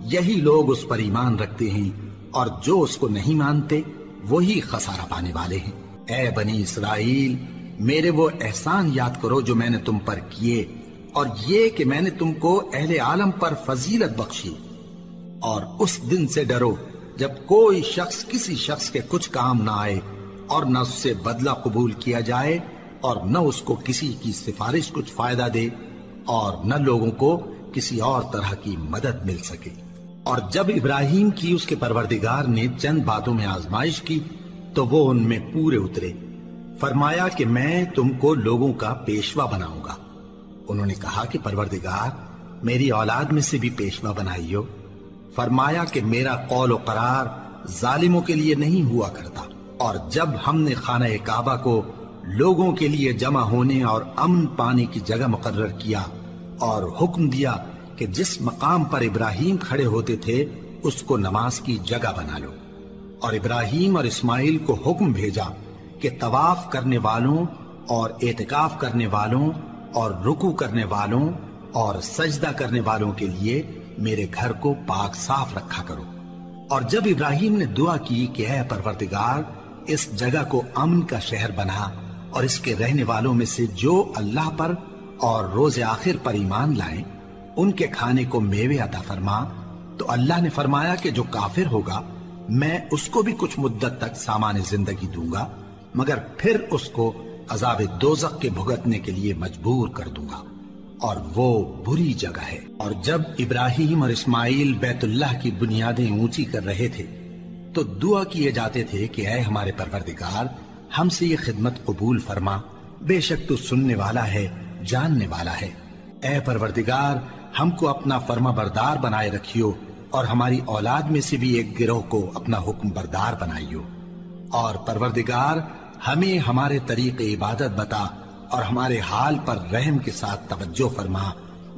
یہی لوگ اس پر ایمان رکھتے ہیں، اور جو اس کو نہیں مانتے وہی خسارہ پانے والے ہیں۔ اے بنی اسرائیل، میرے وہ احسان یاد کرو جو میں نے تم پر کیے، اور یہ کہ میں نے تم کو اہل عالم پر فضیلت بخشی۔ اور اس دن سے ڈرو جب کوئی شخص کسی شخص کے کچھ کام نہ آئے اور نہ اس سے بدلہ قبول کیا جائے اور نہ اس کو کسی کی سفارش کچھ فائدہ دے اور نہ لوگوں کو کسی اور طرح کی مدد مل سکے۔ اور جب ابراہیم کی اس کے پروردگار نے چند باتوں میں آزمائش کی تو وہ ان میں پورے اترے۔ فرمایا کہ میں تم کو لوگوں کا پیشوا بناؤں گا۔ انہوں نے کہا کہ پروردگار، میری اولاد میں سے بھی پیشوا بنائیو۔ فرمایا کہ میرا قول و قرار ظالموں کے لیے نہیں ہوا کرتا۔ اور جب ہم نے خانہ کعبہ کو لوگوں کے لیے جمع ہونے اور امن پانے کی جگہ مقرر کیا اور حکم دیا کہ جس مقام پر ابراہیم کھڑے ہوتے تھے اس کو نماز کی جگہ بنا لو، اور ابراہیم اور اسماعیل کو حکم بھیجا کہ طواف کرنے والوں اور اعتکاف کرنے والوں اور رکوع کرنے والوں اور سجدہ کرنے والوں کے لیے میرے گھر کو پاک صاف رکھا کرو۔ اور جب ابراہیم نے دعا کی کہ اے پروردگار اس جگہ کو امن کا شہر بنا اور اس کے رہنے والوں میں سے جو اللہ پر اور روز آخر پر ایمان لائیں ان کے کھانے کو میوے عطا فرما، تو اللہ نے فرمایا کہ جو کافر ہوگا میں اس کو بھی کچھ مدت تک سامان زندگی دوں گا، مگر پھر اس کو عذاب دوزخ کے بھگتنے کے لیے مجبور کر دوں گا، اور وہ بری جگہ ہے۔ اور جب ابراہیم اور اسماعیل بیت اللہ کی بنیادیں اونچی کر رہے تھے تو دعا کیے جاتے تھے کہ اے ہمارے پروردگار ہم سے یہ خدمت قبول فرما، بے شک تو سننے والا ہے، جاننے والا ہے۔ اے پروردگار ہم کو اپنا فرما بردار بنائے رکھیو، اور ہماری اولاد میں سے بھی ایک گروہ کو اپنا حکم بردار بنائیو، اور پروردگار ہمیں ہمارے طریق عبادت بتا اور ہمارے حال پر رحم کے ساتھ توجہ فرما،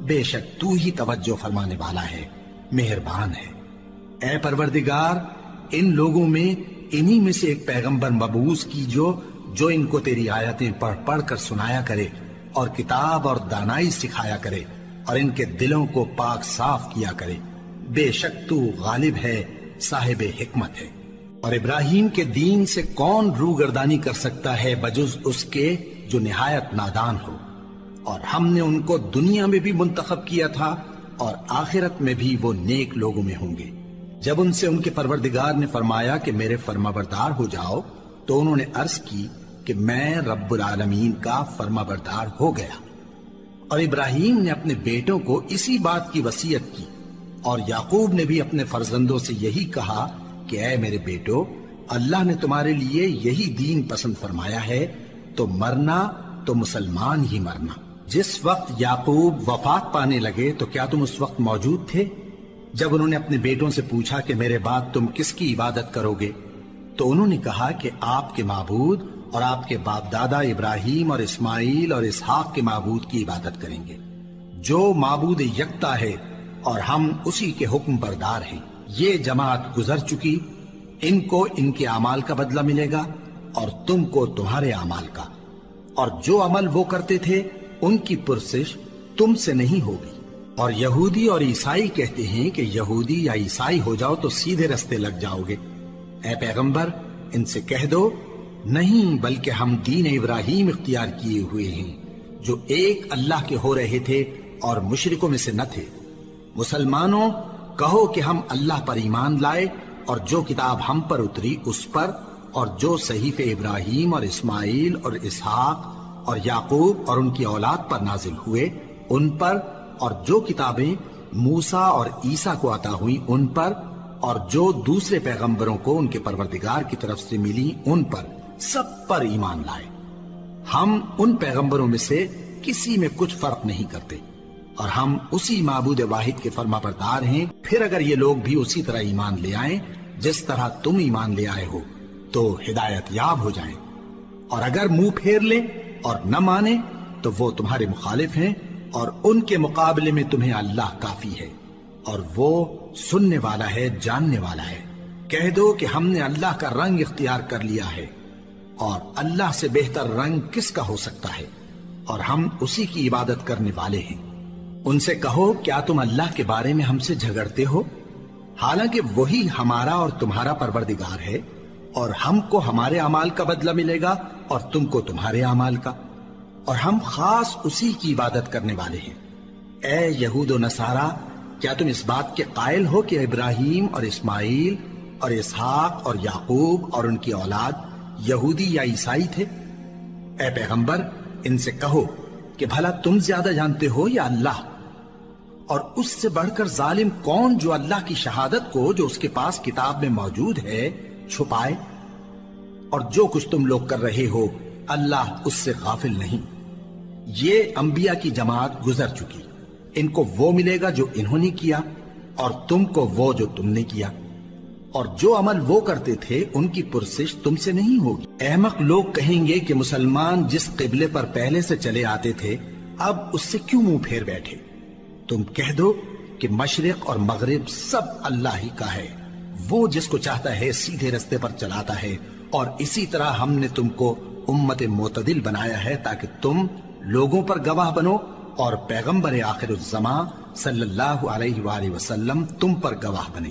بے شک تو ہی توجہ فرمانے والا ہے، مہربان ہے۔ اے پروردگار ان لوگوں میں انہی میں سے ایک پیغمبر مبعوث کیجو جو ان کو تیری آیتیں پڑھ پڑھ کر سنایا کرے اور کتاب اور دانائی سکھایا کرے اور ان کے دلوں کو پاک صاف کیا کرے، بے شک تو غالب ہے، صاحب حکمت ہے۔ اور ابراہیم کے دین سے کون روگردانی کر سکتا ہے بجز اس کے جو نہایت نادان ہو، اور ہم نے ان کو دنیا میں بھی منتخب کیا تھا اور آخرت میں بھی وہ نیک لوگوں میں ہوں گے۔ جب ان سے ان کے پروردگار نے فرمایا کہ میرے فرما بردار ہو جاؤ تو انہوں نے عرض کی کہ میں رب العالمین کا فرما بردار ہو گیا۔ اور ابراہیم نے اپنے بیٹوں کو اسی بات کی وصیت کی، اور یعقوب نے بھی اپنے فرزندوں سے یہی کہا کہ اے میرے بیٹو، اللہ نے تمہارے لیے یہی دین پسند فرمایا ہے، تو مرنا تو مسلمان ہی مرنا۔ جس وقت یعقوب وفات پانے لگے تو کیا تم اس وقت موجود تھے جب انہوں نے اپنے بیٹوں سے پوچھا کہ میرے بعد تم کس کی عبادت کرو گے؟ تو انہوں نے کہا کہ آپ کے معبود اور آپ کے باپ دادا ابراہیم اور اسماعیل اور اسحاق کے معبود کی عبادت کریں گے، جو معبود یکتا ہے اور ہم اسی کے حکم بردار ہیں۔ یہ جماعت گزر چکی، ان کو ان کے اعمال کا بدلہ ملے گا اور تم کو تمہارے اعمال کا، اور جو عمل وہ کرتے تھے ان کی پرسش تم سے نہیں ہوگی۔ اور یہودی اور عیسائی کہتے ہیں کہ یہودی یا عیسائی ہو جاؤ تو سیدھے رستے لگ جاؤ گے۔ اے پیغمبر ان سے کہہ دو نہیں، بلکہ ہم دین ابراہیم اختیار کیے ہوئے ہیں جو ایک اللہ کے ہو رہے تھے اور مشرکوں میں سے نہ تھے۔ مسلمانوں کہو کہ ہم اللہ پر ایمان لائے اور جو کتاب ہم پر اتری اس پر، اور جو صحیفے ابراہیم اور اسماعیل اور اسحاق اور یعقوب اور ان کی اولاد پر نازل ہوئے ان پر، اور جو کتابیں موسیٰ اور عیسیٰ کو عطا ہوئی ان پر، اور جو دوسرے پیغمبروں کو ان کے پروردگار کی طرف سے ملی ان پر، سب پر ایمان لائے۔ ہم ان پیغمبروں میں سے کسی میں کچھ فرق نہیں کرتے، اور ہم اسی معبود واحد کے فرما بردار ہیں۔ پھر اگر یہ لوگ بھی اسی طرح ایمان لے آئیں جس طرح تم ایمان لے آئے ہو تو ہدایت یاب ہو جائیں، اور اگر منہ پھیر لیں اور نہ مانے تو وہ تمہارے مخالف ہیں، اور ان کے مقابلے میں تمہیں اللہ کافی ہے، اور وہ سننے والا ہے، جاننے والا ہے۔ کہہ دو کہ ہم نے اللہ کا رنگ اختیار کر لیا ہے، اور اللہ سے بہتر رنگ کس کا ہو سکتا ہے، اور ہم اسی کی عبادت کرنے والے ہیں۔ ان سے کہو کیا تم اللہ کے بارے میں ہم سے جھگڑتے ہو، حالانکہ وہی ہمارا اور تمہارا پروردگار ہے، اور ہم کو ہمارے اعمال کا بدلہ ملے گا اور تم کو تمہارے اعمال کا، اور ہم خاص اسی کی عبادت کرنے والے ہیں۔ اے یہود و نصارا، کیا تم اس بات کے قائل ہو کہ ابراہیم اور اسماعیل اور اسحاق اور یعقوب اور ان کی اولاد یہودی یا عیسائی تھے؟ اے پیغمبر ان سے کہو کہ بھلا تم زیادہ جانتے ہو یا اللہ؟ اور اس سے بڑھ کر ظالم کون جو اللہ کی شہادت کو جو اس کے پاس کتاب میں موجود ہے چھپائے؟ اور جو کچھ تم لوگ کر رہے ہو اللہ اس سے غافل نہیں۔ یہ انبیاء کی جماعت گزر چکی، ان کو وہ ملے گا جو انہوں نے کیا، اور تم کو وہ جو تم نے کیا۔ اور جو عمل وہ کرتے تھے ان کی پرسش تم سے نہیں ہوگی۔ احمق لوگ کہیں گے کہ مسلمان جس قبلے پر پہلے سے چلے آتے تھے اب اس سے کیوں منہ پھیر بیٹھے؟ تم کہہ دو کہ مشرق اور مغرب سب اللہ ہی کا ہے، وہ جس کو چاہتا ہے سیدھے رستے پر چلاتا ہے، اور اسی طرح ہم نے تم کو امت معتدل بنایا ہے تاکہ تم لوگوں پر گواہ بنو اور پیغمبر آخر الزمان صلی اللہ علیہ وآلہ وسلم تم پر گواہ بنے۔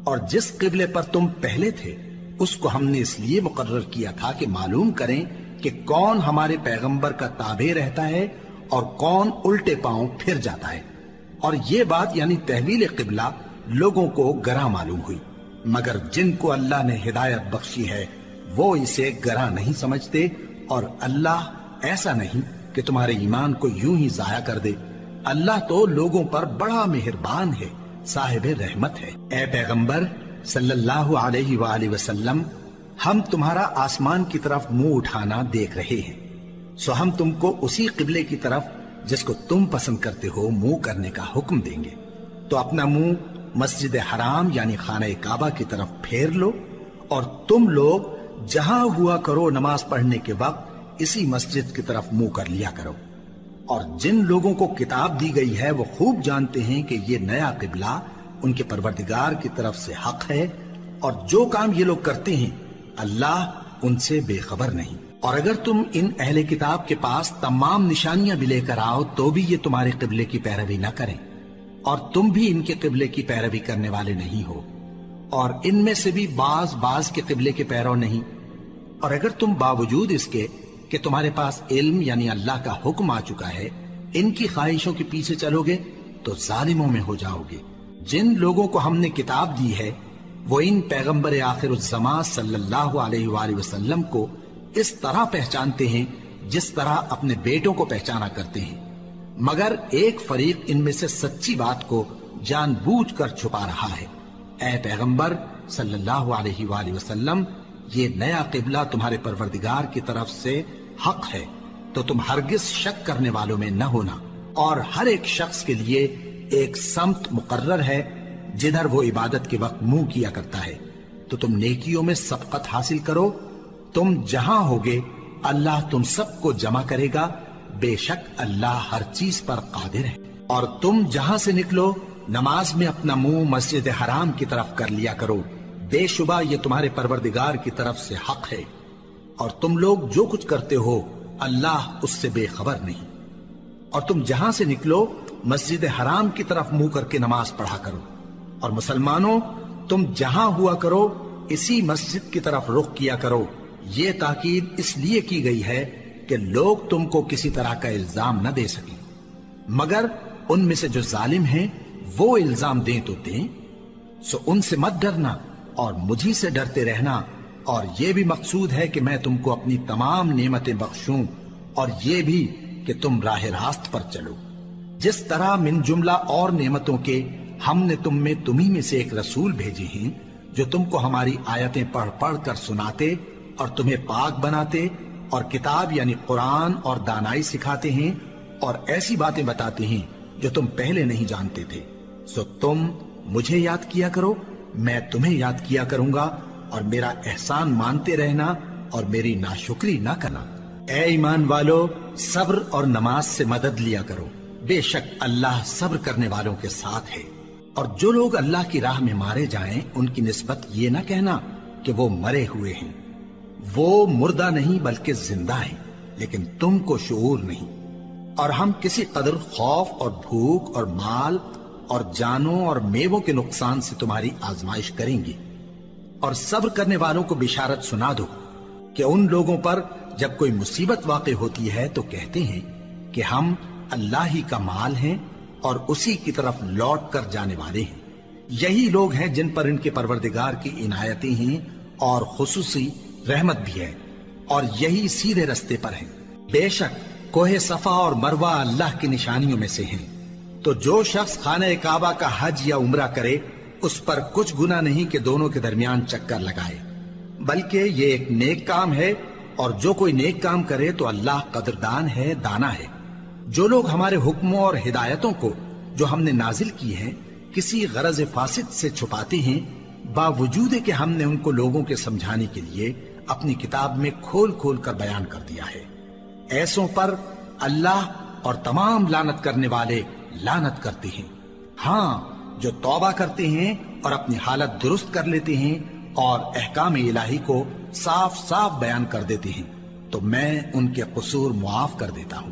اور جس قبلے پر تم پہلے تھے اس کو ہم نے اس لیے مقرر کیا تھا کہ معلوم کریں کہ کون ہمارے پیغمبر کا تابع رہتا ہے اور کون الٹے پاؤں پھر جاتا ہے۔ اور یہ بات یعنی تحویل قبلہ لوگوں کو گراں معلوم ہوئی، مگر جن کو اللہ نے ہدایت بخشی ہے وہ اسے گراں نہیں سمجھتے، اور اللہ ایسا نہیں کہ تمہارے ایمان کو یوں ہی ضائع کر دے۔ اللہ تو لوگوں پر بڑا مہربان ہے، صاحب رحمت ہے۔ اے پیغمبر صلی اللہ علیہ وآلہ وسلم، ہم تمہارا آسمان کی طرف منہ اٹھانا دیکھ رہے ہیں، سو ہم تم کو اسی قبلے کی طرف جس کو تم پسند کرتے ہو منہ کرنے کا حکم دیں گے۔ تو اپنا منہ مسجد حرام یعنی خانہ کعبہ کی طرف پھیر لو، اور تم لوگ جہاں ہوا کرو نماز پڑھنے کے وقت اسی مسجد کی طرف منہ کر لیا کرو۔ اور جن لوگوں کو کتاب دی گئی ہے وہ خوب جانتے ہیں کہ یہ نیا قبلہ ان کے پروردگار کی طرف سے حق ہے، اور جو کام یہ لوگ کرتے ہیں اللہ ان سے بے خبر نہیں۔ اور اگر تم ان اہل کتاب کے پاس تمام نشانیاں بھی لے کر آؤ تو بھی یہ تمہارے قبلے کی پیروی نہ کریں، اور تم بھی ان کے قبلے کی پیروی کرنے والے نہیں ہو، اور ان میں سے بھی بعض کے قبلے کے پیرو نہیں۔ اور اگر تم باوجود اس کے کہ تمہارے پاس علم یعنی اللہ کا حکم آ چکا ہے ان کی خواہشوں کے پیچھے چلو گے تو ظالموں میں ہو جاؤ گے۔ جن لوگوں کو ہم نے کتاب دی ہے وہ ان پیغمبر آخر الزمان صلی اللہ علیہ وآلہ وسلم کو اس طرح پہچانتے ہیں جس طرح اپنے بیٹوں کو پہچانا کرتے ہیں، مگر ایک فریق ان میں سے سچی بات کو جان بوجھ کر چھپا رہا ہے۔ اے پیغمبر صلی اللہ علیہ وآلہ وسلم، یہ نیا قبلہ تمہارے پروردگار کی طرف سے حق ہے، تو تم ہرگز شک کرنے والوں میں نہ ہونا، اور ہر ایک شخص کے لیے ایک سمت مقرر ہے جدھر وہ عبادت کے وقت منہ کیا کرتا ہے، تو تم نیکیوں میں سبقت حاصل کرو۔ تم جہاں ہوگے اللہ تم سب کو جمع کرے گا، بے شک اللہ ہر چیز پر قادر ہے۔ اور تم جہاں سے نکلو نماز میں اپنا منہ مسجد حرام کی طرف کر لیا کرو، بے شبہ یہ تمہارے پروردگار کی طرف سے حق ہے، اور تم لوگ جو کچھ کرتے ہو اللہ اس سے بے خبر نہیں۔ اور تم جہاں سے نکلو مسجد حرام کی طرف منہ کر کے نماز پڑھا کرو، اور مسلمانوں تم جہاں ہوا کرو اسی مسجد کی طرف رخ کیا کرو۔ یہ تاکید اس لیے کی گئی ہے کہ لوگ تم کو کسی طرح کا الزام نہ دے سکیں، مگر ان میں سے جو ظالم ہیں وہ الزام دیں تو دیں، سو ان سے مت ڈرنا اور مجھی سے ڈرتے رہنا، اور یہ بھی مقصود ہے کہ میں تم کو اپنی تمام نعمتیں بخشوں، اور یہ بھی کہ تم راہ راست پر چلو۔ جس طرح من جملہ اور نعمتوں کے ہم نے تمہیں میں سے ایک رسول بھیجے ہیں جو تم کو ہماری آیتیں پڑھ پڑھ کر سناتے اور تمہیں پاک بناتے، اور کتاب یعنی قرآن اور دانائی سکھاتے ہیں، اور ایسی باتیں بتاتے ہیں جو تم پہلے نہیں جانتے تھے، سو تم مجھے یاد کیا کرو، میں تمہیں یاد کیا کروں گا، اور میرا احسان مانتے رہنا اور میری ناشکری نہ کرنا۔ اے ایمان والو، صبر اور نماز سے مدد لیا کرو، بے شک اللہ صبر کرنے والوں کے ساتھ ہے۔ اور جو لوگ اللہ کی راہ میں مارے جائیں ان کی نسبت یہ نہ کہنا کہ وہ مرے ہوئے ہیں، وہ مردہ نہیں بلکہ زندہ ہیں، لیکن تم کو شعور نہیں۔ اور ہم کسی قدر خوف اور بھوک اور مال اور جانوں اور میووں کے نقصان سے تمہاری آزمائش کریں گے، اور صبر کرنے والوں کو بشارت سنا دو کہ ان لوگوں پر جب کوئی مصیبت واقع ہوتی ہے تو کہتے ہیں کہ ہم اللہ ہی کا مال ہیں اور اسی کی طرف لوٹ کر جانے والے ہیں۔ یہی لوگ ہیں جن پر ان کے پروردگار کی عنایتیں ہیں اور خصوصی رحمت بھی ہے، اور یہی سیدھے رستے پر ہیں۔ بے شک کوہ صفا اور مروہ اللہ کی نشانیوں میں سے ہیں، تو جو شخص خانہ کعبہ کا حج یا عمرہ کرے اس پر کچھ گناہ نہیں کہ دونوں کے درمیان چکر لگائے، بلکہ یہ ایک نیک کام ہے، اور جو کوئی نیک کام کرے تو اللہ قدردان ہے، دانا ہے۔ جو لوگ ہمارے حکموں اور ہدایتوں کو جو ہم نے نازل کی ہیں کسی غرض فاسد سے چھپاتے ہیں، باوجود کہ ہم نے ان کو لوگوں کے سمجھانے کے لیے اپنی کتاب میں کھول کھول کر بیان کر دیا ہے۔ ایسوں پر اللہ اور تمام لعنت کرنے والے لعنت کرتے ہیں۔ ہاں، جو توبہ کرتے ہیں اور اپنی حالت درست کر لیتے ہیں اور احکام الہی کو صاف صاف بیان کر دیتے ہیں تو میں ان کے قصور معاف کر دیتا ہوں،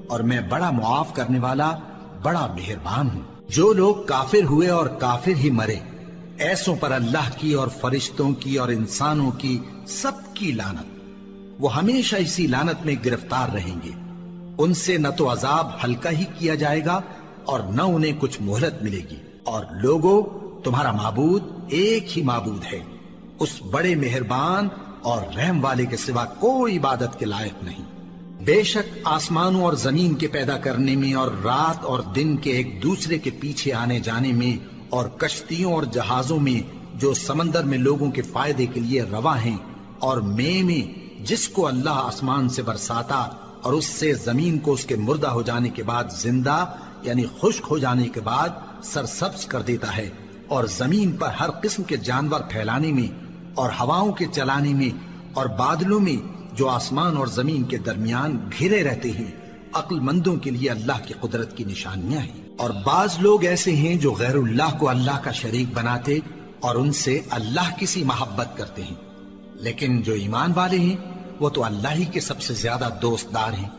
اور میں بڑا معاف کرنے والا بڑا مہربان ہوں۔ جو لوگ کافر ہوئے اور کافر ہی مرے، ایسوں پر اللہ کی اور فرشتوں کی اور انسانوں کی سب کی لعنت، وہ ہمیشہ اسی لعنت میں گرفتار رہیں گے۔ ان سے نہ تو عذاب ہلکا ہی کیا جائے گا اور نہ انہیں کچھ مہلت ملے گی۔ اور لوگوں، تمہارا معبود ایک ہی معبود ہے، اس بڑے مہربان اور رحم والے کے سوا کوئی عبادت کے لائق نہیں۔ بے شک آسمانوں اور زمین کے پیدا کرنے میں اور رات اور دن کے ایک دوسرے کے پیچھے آنے جانے میں اور کشتیوں اور جہازوں میں جو سمندر میں لوگوں کے فائدے کے لیے رواں ہیں، اور میں جس کو اللہ آسمان سے برساتا اور اس سے زمین کو اس کے مردہ ہو جانے کے بعد زندہ یعنی خشک ہو جانے کے بعد سرسبز کر دیتا ہے، اور زمین پر ہر قسم کے جانور پھیلانے میں اور ہواؤں کے چلانے میں اور بادلوں میں جو آسمان اور زمین کے درمیان گھرے رہتے ہیں، عقل مندوں کے لیے اللہ کی قدرت کی نشانیاں ہیں۔ اور بعض لوگ ایسے ہیں جو غیر اللہ کو اللہ کا شریک بناتے اور ان سے اللہ کی سی محبت کرتے ہیں، لیکن جو ایمان والے ہیں وہ تو اللہ ہی کے سب سے زیادہ دوست دار ہیں۔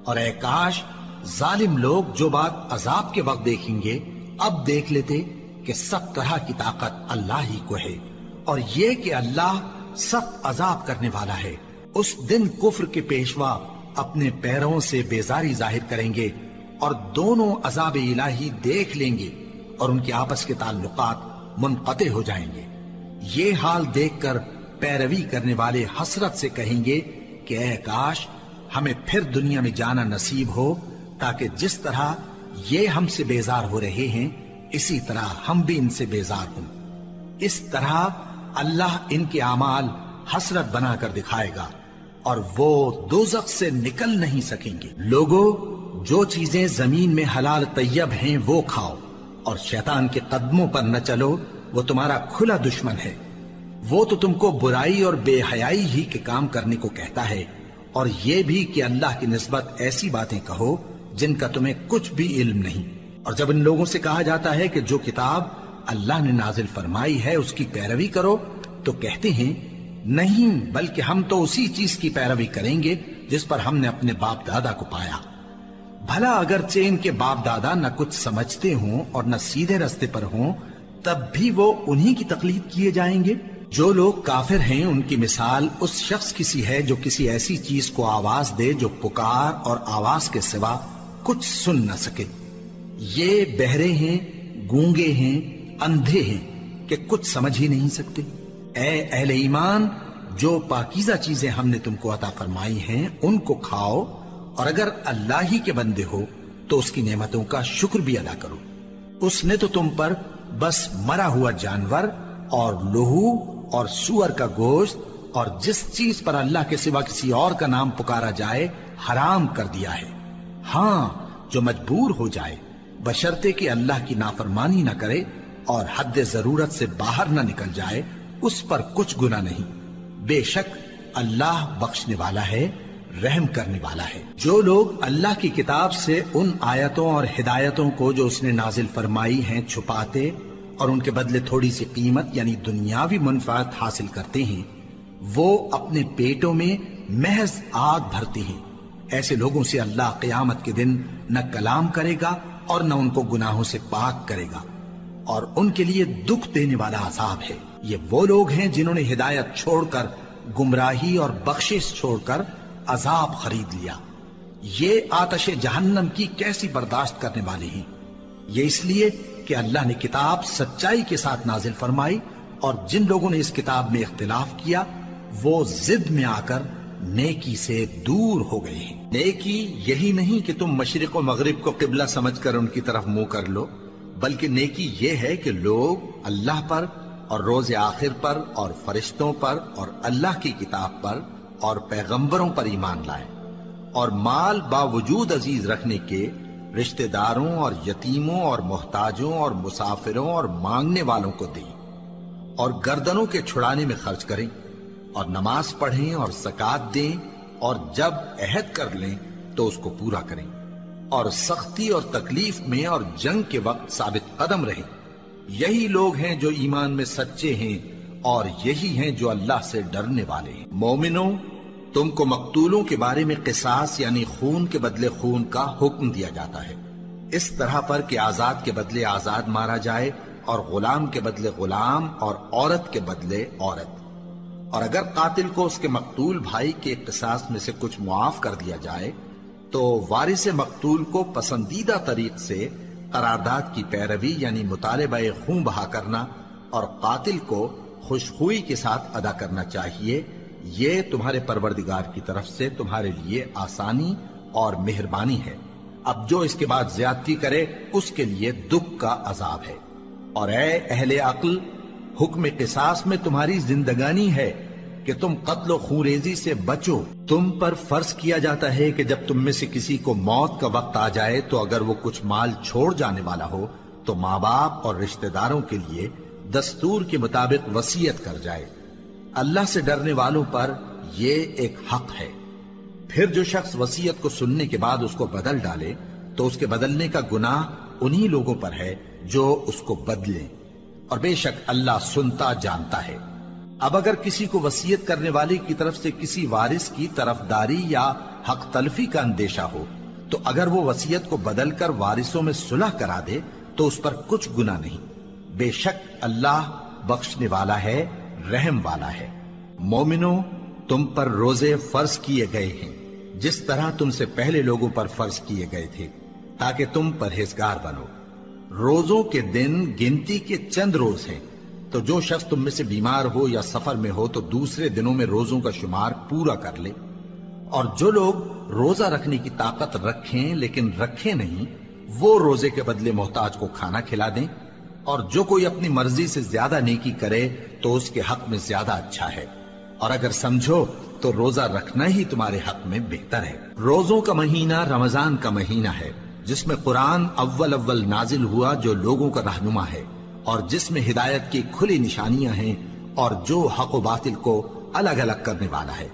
اور اے کاش ظالم لوگ جو بات عذاب کے وقت دیکھیں گے اب دیکھ لیتے کہ سب طرح کی طاقت اللہ ہی کو ہے، اور یہ کہ اللہ سخت عذاب کرنے والا ہے۔ اس دن کفر کے پیشوا اپنے پیروں سے بیزاری ظاہر کریں گے اور دونوں عذاب الہی دیکھ لیں گے اور ان کے آپس کے تعلقات منقطع ہو جائیں گے۔ یہ حال دیکھ کر پیروی کرنے والے حسرت سے کہیں گے کہ اے کاش ہمیں پھر دنیا میں جانا نصیب ہو، تاکہ جس طرح یہ ہم سے بیزار ہو رہے ہیں اسی طرح ہم بھی ان سے بیزار ہوں۔ اس طرح اللہ ان کے اعمال حسرت بنا کر دکھائے گا اور وہ دوزخ سے نکل نہیں سکیں گے۔ لوگوں، جو چیزیں زمین میں حلال طیب ہیں وہ کھاؤ، اور شیطان کے قدموں پر نہ چلو، وہ تمہارا کھلا دشمن ہے۔ وہ تو تم کو برائی اور بے حیائی ہی کے کام کرنے کو کہتا ہے، اور یہ بھی کہ اللہ کی نسبت ایسی باتیں کہو جن کا تمہیں کچھ بھی علم نہیں۔ اور جب ان لوگوں سے کہا جاتا ہے کہ جو کتاب اللہ نے نازل فرمائی ہے اس کی پیروی کرو، تو کہتے ہیں نہیں، بلکہ ہم تو اسی چیز کی پیروی کریں گے جس پر ہم نے اپنے باپ دادا کو پایا۔ بھلا اگرچہ ان کے باپ دادا نہ کچھ سمجھتے ہوں اور نہ سیدھے رستے پر ہوں، تب بھی وہ انہی کی تقلید کیے جائیں گے۔ جو لوگ کافر ہیں ان کی مثال اس شخص کی سی ہے جو کسی ایسی چیز کو آواز دے جو پکار اور آواز کے سوا کچھ سن نہ سکے۔ یہ بہرے ہیں، گونگے ہیں، اندھے ہیں کہ کچھ سمجھ ہی نہیں سکتے۔ اے اہل ایمان، جو پاکیزہ چیزیں ہم نے تم کو عطا فرمائی ہیں ان کو کھاؤ، اور اگر اللہ ہی کے بندے ہو تو اس کی نعمتوں کا شکر بھی ادا کرو۔ اس نے تو تم پر بس مرا ہوا جانور اور لہو اور سور کا گوشت اور جس چیز پر اللہ کے سوا کسی اور کا نام پکارا جائے حرام کر دیا ہے۔ ہاں، جو مجبور ہو جائے بشرطے کہ اللہ کی نافرمانی نہ کرے اور حد ضرورت سے باہر نہ نکل جائے، اس پر کچھ گناہ نہیں۔ بے شک اللہ بخشنے والا ہے، رحم کرنے والا ہے۔ جو لوگ اللہ کی کتاب سے ان آیتوں اور ہدایتوں کو جو اس نے نازل فرمائی ہیں چھپاتے اور ان کے بدلے تھوڑی سی قیمت یعنی دنیاوی منفعت حاصل کرتے ہیں، وہ اپنے پیٹوں میں محض آگ بھرتے ہیں۔ ایسے لوگوں سے اللہ قیامت کے دن نہ کلام کرے گا اور نہ ان کو گناہوں سے پاک کرے گا، اور ان کے لیے دکھ دینے والا عذاب ہے۔ یہ وہ لوگ ہیں جنہوں نے ہدایت چھوڑ کر گمراہی اور بخشش چھوڑ کر عذاب خرید لیا۔ یہ آتش جہنم کی کیسی برداشت کرنے والے ہیں۔ یہ اس لیے کہ اللہ نے کتاب سچائی کے ساتھ نازل فرمائی، اور جن لوگوں نے اس کتاب میں اختلاف کیا وہ ضد میں آ کر نیکی سے دور ہو گئے ہیں۔ نیکی یہی نہیں کہ تم مشرق و مغرب کو قبلہ سمجھ کر ان کی طرف منہ کر لو، بلکہ نیکی یہ ہے کہ لوگ اللہ پر اور روز آخر پر اور فرشتوں پر اور اللہ کی کتاب پر اور پیغمبروں پر ایمان لائیں، اور مال باوجود عزیز رکھنے کے رشتہ داروں اور یتیموں اور محتاجوں اور مسافروں اور مانگنے والوں کو دیں، اور گردنوں کے چھڑانے میں خرچ کریں، اور نماز پڑھیں اور زکات دیں، اور جب عہد کر لیں تو اس کو پورا کریں، اور سختی اور تکلیف میں اور جنگ کے وقت ثابت قدم رہیں۔ یہی لوگ ہیں جو ایمان میں سچے ہیں، اور یہی ہیں جو اللہ سے ڈرنے والے ہیں۔ مومنوں، تم کو مقتولوں کے بارے میں قصاص یعنی خون کے بدلے خون کا حکم دیا جاتا ہے، اس طرح پر کہ آزاد کے بدلے آزاد مارا جائے، اور غلام کے بدلے غلام، اور عورت کے بدلے عورت۔ اور اگر قاتل کو اس کے مقتول بھائی کے قصاص میں سے کچھ معاف کر دیا جائے تو وارث مقتول کو پسندیدہ طریق سے قرارداد کی پیروی یعنی مطالبہ خون بہا کرنا اور قاتل کو خوشخوئی کے ساتھ ادا کرنا چاہیے۔ یہ تمہارے پروردگار کی طرف سے تمہارے لیے آسانی اور مہربانی ہے۔ اب جو اس کے بعد زیادتی کرے اس کے لیے دکھ کا عذاب ہے۔ اور اے اہل عقل، حکم قصاص میں تمہاری زندگانی ہے کہ تم قتل و خونریزی سے بچو۔ تم پر فرض کیا جاتا ہے کہ جب تم میں سے کسی کو موت کا وقت آ جائے تو اگر وہ کچھ مال چھوڑ جانے والا ہو تو ماں باپ اور رشتہ داروں کے لیے دستور کے مطابق وصیت کر جائے۔ اللہ سے ڈرنے والوں پر یہ ایک حق ہے۔ پھر جو شخص وصیت کو سننے کے بعد اس کو بدل ڈالے تو اس کے بدلنے کا گناہ انہی لوگوں پر ہے جو اس کو بدلیں، اور بے شک اللہ سنتا جانتا ہے۔ اب اگر کسی کو وصیت کرنے والے کی طرف سے کسی وارث کی طرفداری یا حق تلفی کا اندیشہ ہو تو اگر وہ وصیت کو بدل کر وارثوں میں صلح کرا دے تو اس پر کچھ گناہ نہیں، بے شک اللہ بخشنے والا ہے، رحم والا ہے۔ مومنوں، تم پر روزے فرض کیے گئے ہیں جس طرح تم سے پہلے لوگوں پر فرض کیے گئے تھے تاکہ تم پرہیزگار بنو۔ روزوں کے دن گنتی کے چند روز ہیں، تو جو شخص تم میں سے بیمار ہو یا سفر میں ہو تو دوسرے دنوں میں روزوں کا شمار پورا کر لے۔ اور جو لوگ روزہ رکھنے کی طاقت رکھیں لیکن رکھیں نہیں، وہ روزے کے بدلے محتاج کو کھانا کھلا دیں۔ اور جو کوئی اپنی مرضی سے زیادہ نیکی کرے تو اس کے حق میں زیادہ اچھا ہے، اور اگر سمجھو تو روزہ رکھنا ہی تمہارے حق میں بہتر ہے۔ روزوں کا مہینہ رمضان کا مہینہ ہے جس میں قرآن اول نازل ہوا، جو لوگوں کا رہنما ہے اور جس میں ہدایت کی کھلی نشانیاں ہیں اور جو حق و باطل کو الگ الگ کرنے والا ہے۔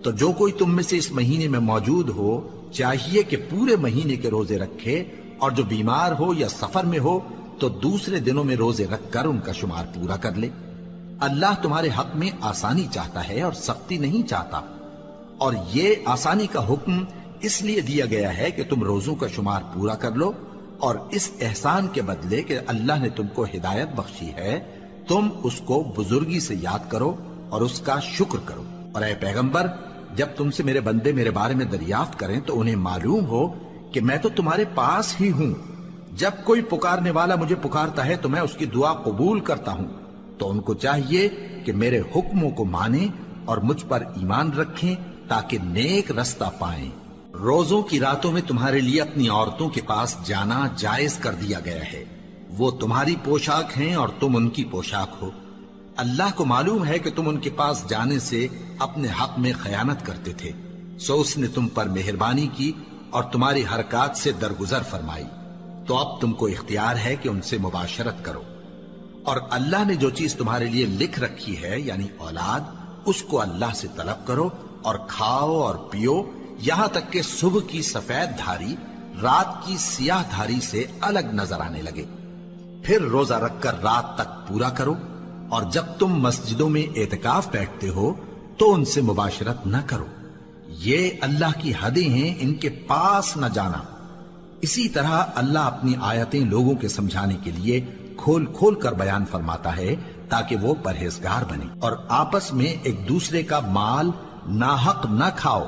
تو جو کوئی تم میں سے اس مہینے میں موجود ہو چاہیے کہ پورے مہینے کے روزے رکھے، اور جو بیمار ہو یا سفر میں ہو تو دوسرے دنوں میں روزے رکھ کر ان کا شمار پورا کر لے۔ اللہ تمہارے حق میں آسانی چاہتا ہے اور سختی نہیں چاہتا، اور یہ آسانی کا حکم اس لیے دیا گیا ہے کہ تم روزوں کا شمار پورا کر لو، اور اس احسان کے بدلے کہ اللہ نے تم کو ہدایت بخشی ہے تم اس کو بزرگی سے یاد کرو اور اس کا شکر کرو۔ اور اے پیغمبر، جب تم سے میرے بندے میرے بارے میں دریافت کریں تو انہیں معلوم ہو کہ میں تو تمہارے پاس ہی ہوں۔ جب کوئی پکارنے والا مجھے پکارتا ہے تو میں اس کی دعا قبول کرتا ہوں۔ تو ان کو چاہیے کہ میرے حکموں کو مانیں اور مجھ پر ایمان رکھیں تاکہ نیک رستہ پائیں۔ روزوں کی راتوں میں تمہارے لیے اپنی عورتوں کے پاس جانا جائز کر دیا گیا ہے، وہ تمہاری پوشاک ہیں اور تم ان کی پوشاک ہو۔ اللہ کو معلوم ہے کہ تم ان کے پاس جانے سے اپنے حق میں خیانت کرتے تھے، سو اس نے تم پر مہربانی کی اور تمہاری حرکات سے درگزر فرمائی، تو اب تم کو اختیار ہے کہ ان سے مباشرت کرو۔ اور اللہ نے جو چیز تمہارے لیے لکھ رکھی ہے یعنی اولاد، اس کو اللہ سے طلب کرو اور کھاؤ اور پیو، یہاں تک کہ صبح کی سفید دھاری رات کی سیاہ دھاری سے الگ نظر آنے لگے۔ پھر روزہ رکھ کر رات تک پورا کرو، اور جب تم مسجدوں میں اعتکاف بیٹھتے ہو تو ان سے مباشرت نہ کرو، یہ اللہ کی حدیں ہیں، ان کے پاس نہ جانا۔ اسی طرح اللہ اپنی آیتیں لوگوں کے سمجھانے کے لیے کھول کھول کر بیان فرماتا ہے تاکہ وہ پرہیزگار بنے۔ اور آپس میں ایک دوسرے کا مال ناحق نہ کھاؤ،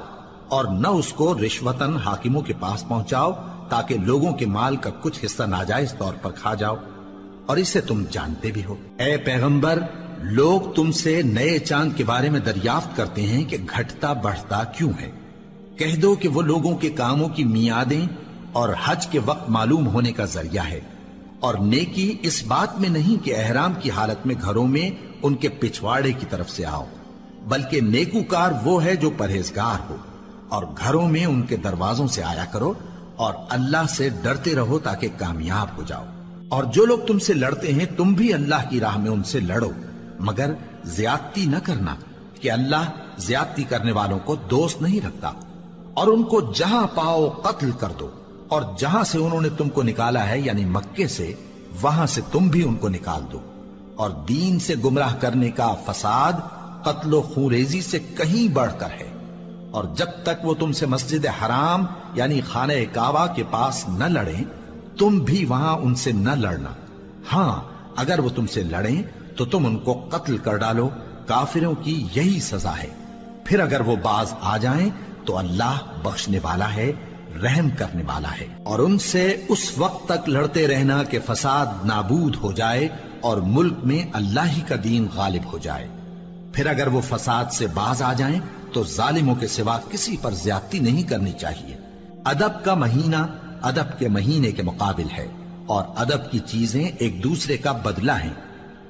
اور نہ اس کو رشوتاً حاکموں کے پاس پہنچاؤ تاکہ لوگوں کے مال کا کچھ حصہ ناجائز طور پر کھا جاؤ، اور اسے تم جانتے بھی ہو۔ اے پیغمبر، لوگ تم سے نئے چاند کے بارے میں دریافت کرتے ہیں کہ گھٹتا بڑھتا کیوں ہے۔ کہہ دو کہ وہ لوگوں کے کاموں کی میعادیں اور حج کے وقت معلوم ہونے کا ذریعہ ہے، اور نیکی اس بات میں نہیں کہ احرام کی حالت میں گھروں میں ان کے پچھواڑے کی طرف سے آؤ، بلکہ نیکوکار وہ ہے جو پرہیزگار ہو، اور گھروں میں ان کے دروازوں سے آیا کرو، اور اللہ سے ڈرتے رہو تاکہ کامیاب ہو جاؤ۔ اور جو لوگ تم سے لڑتے ہیں تم بھی اللہ کی راہ میں ان سے لڑو، مگر زیادتی نہ کرنا کہ اللہ زیادتی کرنے والوں کو دوست نہیں رکھتا، اور ان کو جہاں پاؤ قتل کر دو، اور جہاں سے انہوں نے تم کو نکالا ہے یعنی مکے سے، وہاں سے تم بھی ان کو نکال دو۔ اور دین سے گمراہ کرنے کا فساد قتل و خونریزی سے کہیں بڑھ کر ہے، اور جب تک وہ تم سے مسجد حرام یعنی خانہ کعبہ کے پاس نہ لڑیں تم بھی وہاں ان سے نہ لڑنا۔ ہاں اگر وہ تم سے لڑیں تو تم ان کو قتل کر ڈالو، کافروں کی یہی سزا ہے۔ پھر اگر وہ باز آ جائیں تو اللہ بخشنے والا ہے، رحم کرنے والا ہے۔ اور ان سے اس وقت تک لڑتے رہنا کہ فساد نابود ہو جائے اور ملک میں اللہ ہی کا دین غالب ہو جائے۔ پھر اگر وہ فساد سے باز آ جائیں تو ظالموں کے سوا کسی پر زیادتی نہیں کرنی چاہیے۔ ادب کا مہینہ ادب کے مہینے کے مقابل ہے، اور ادب کی چیزیں ایک دوسرے کا بدلہ ہیں۔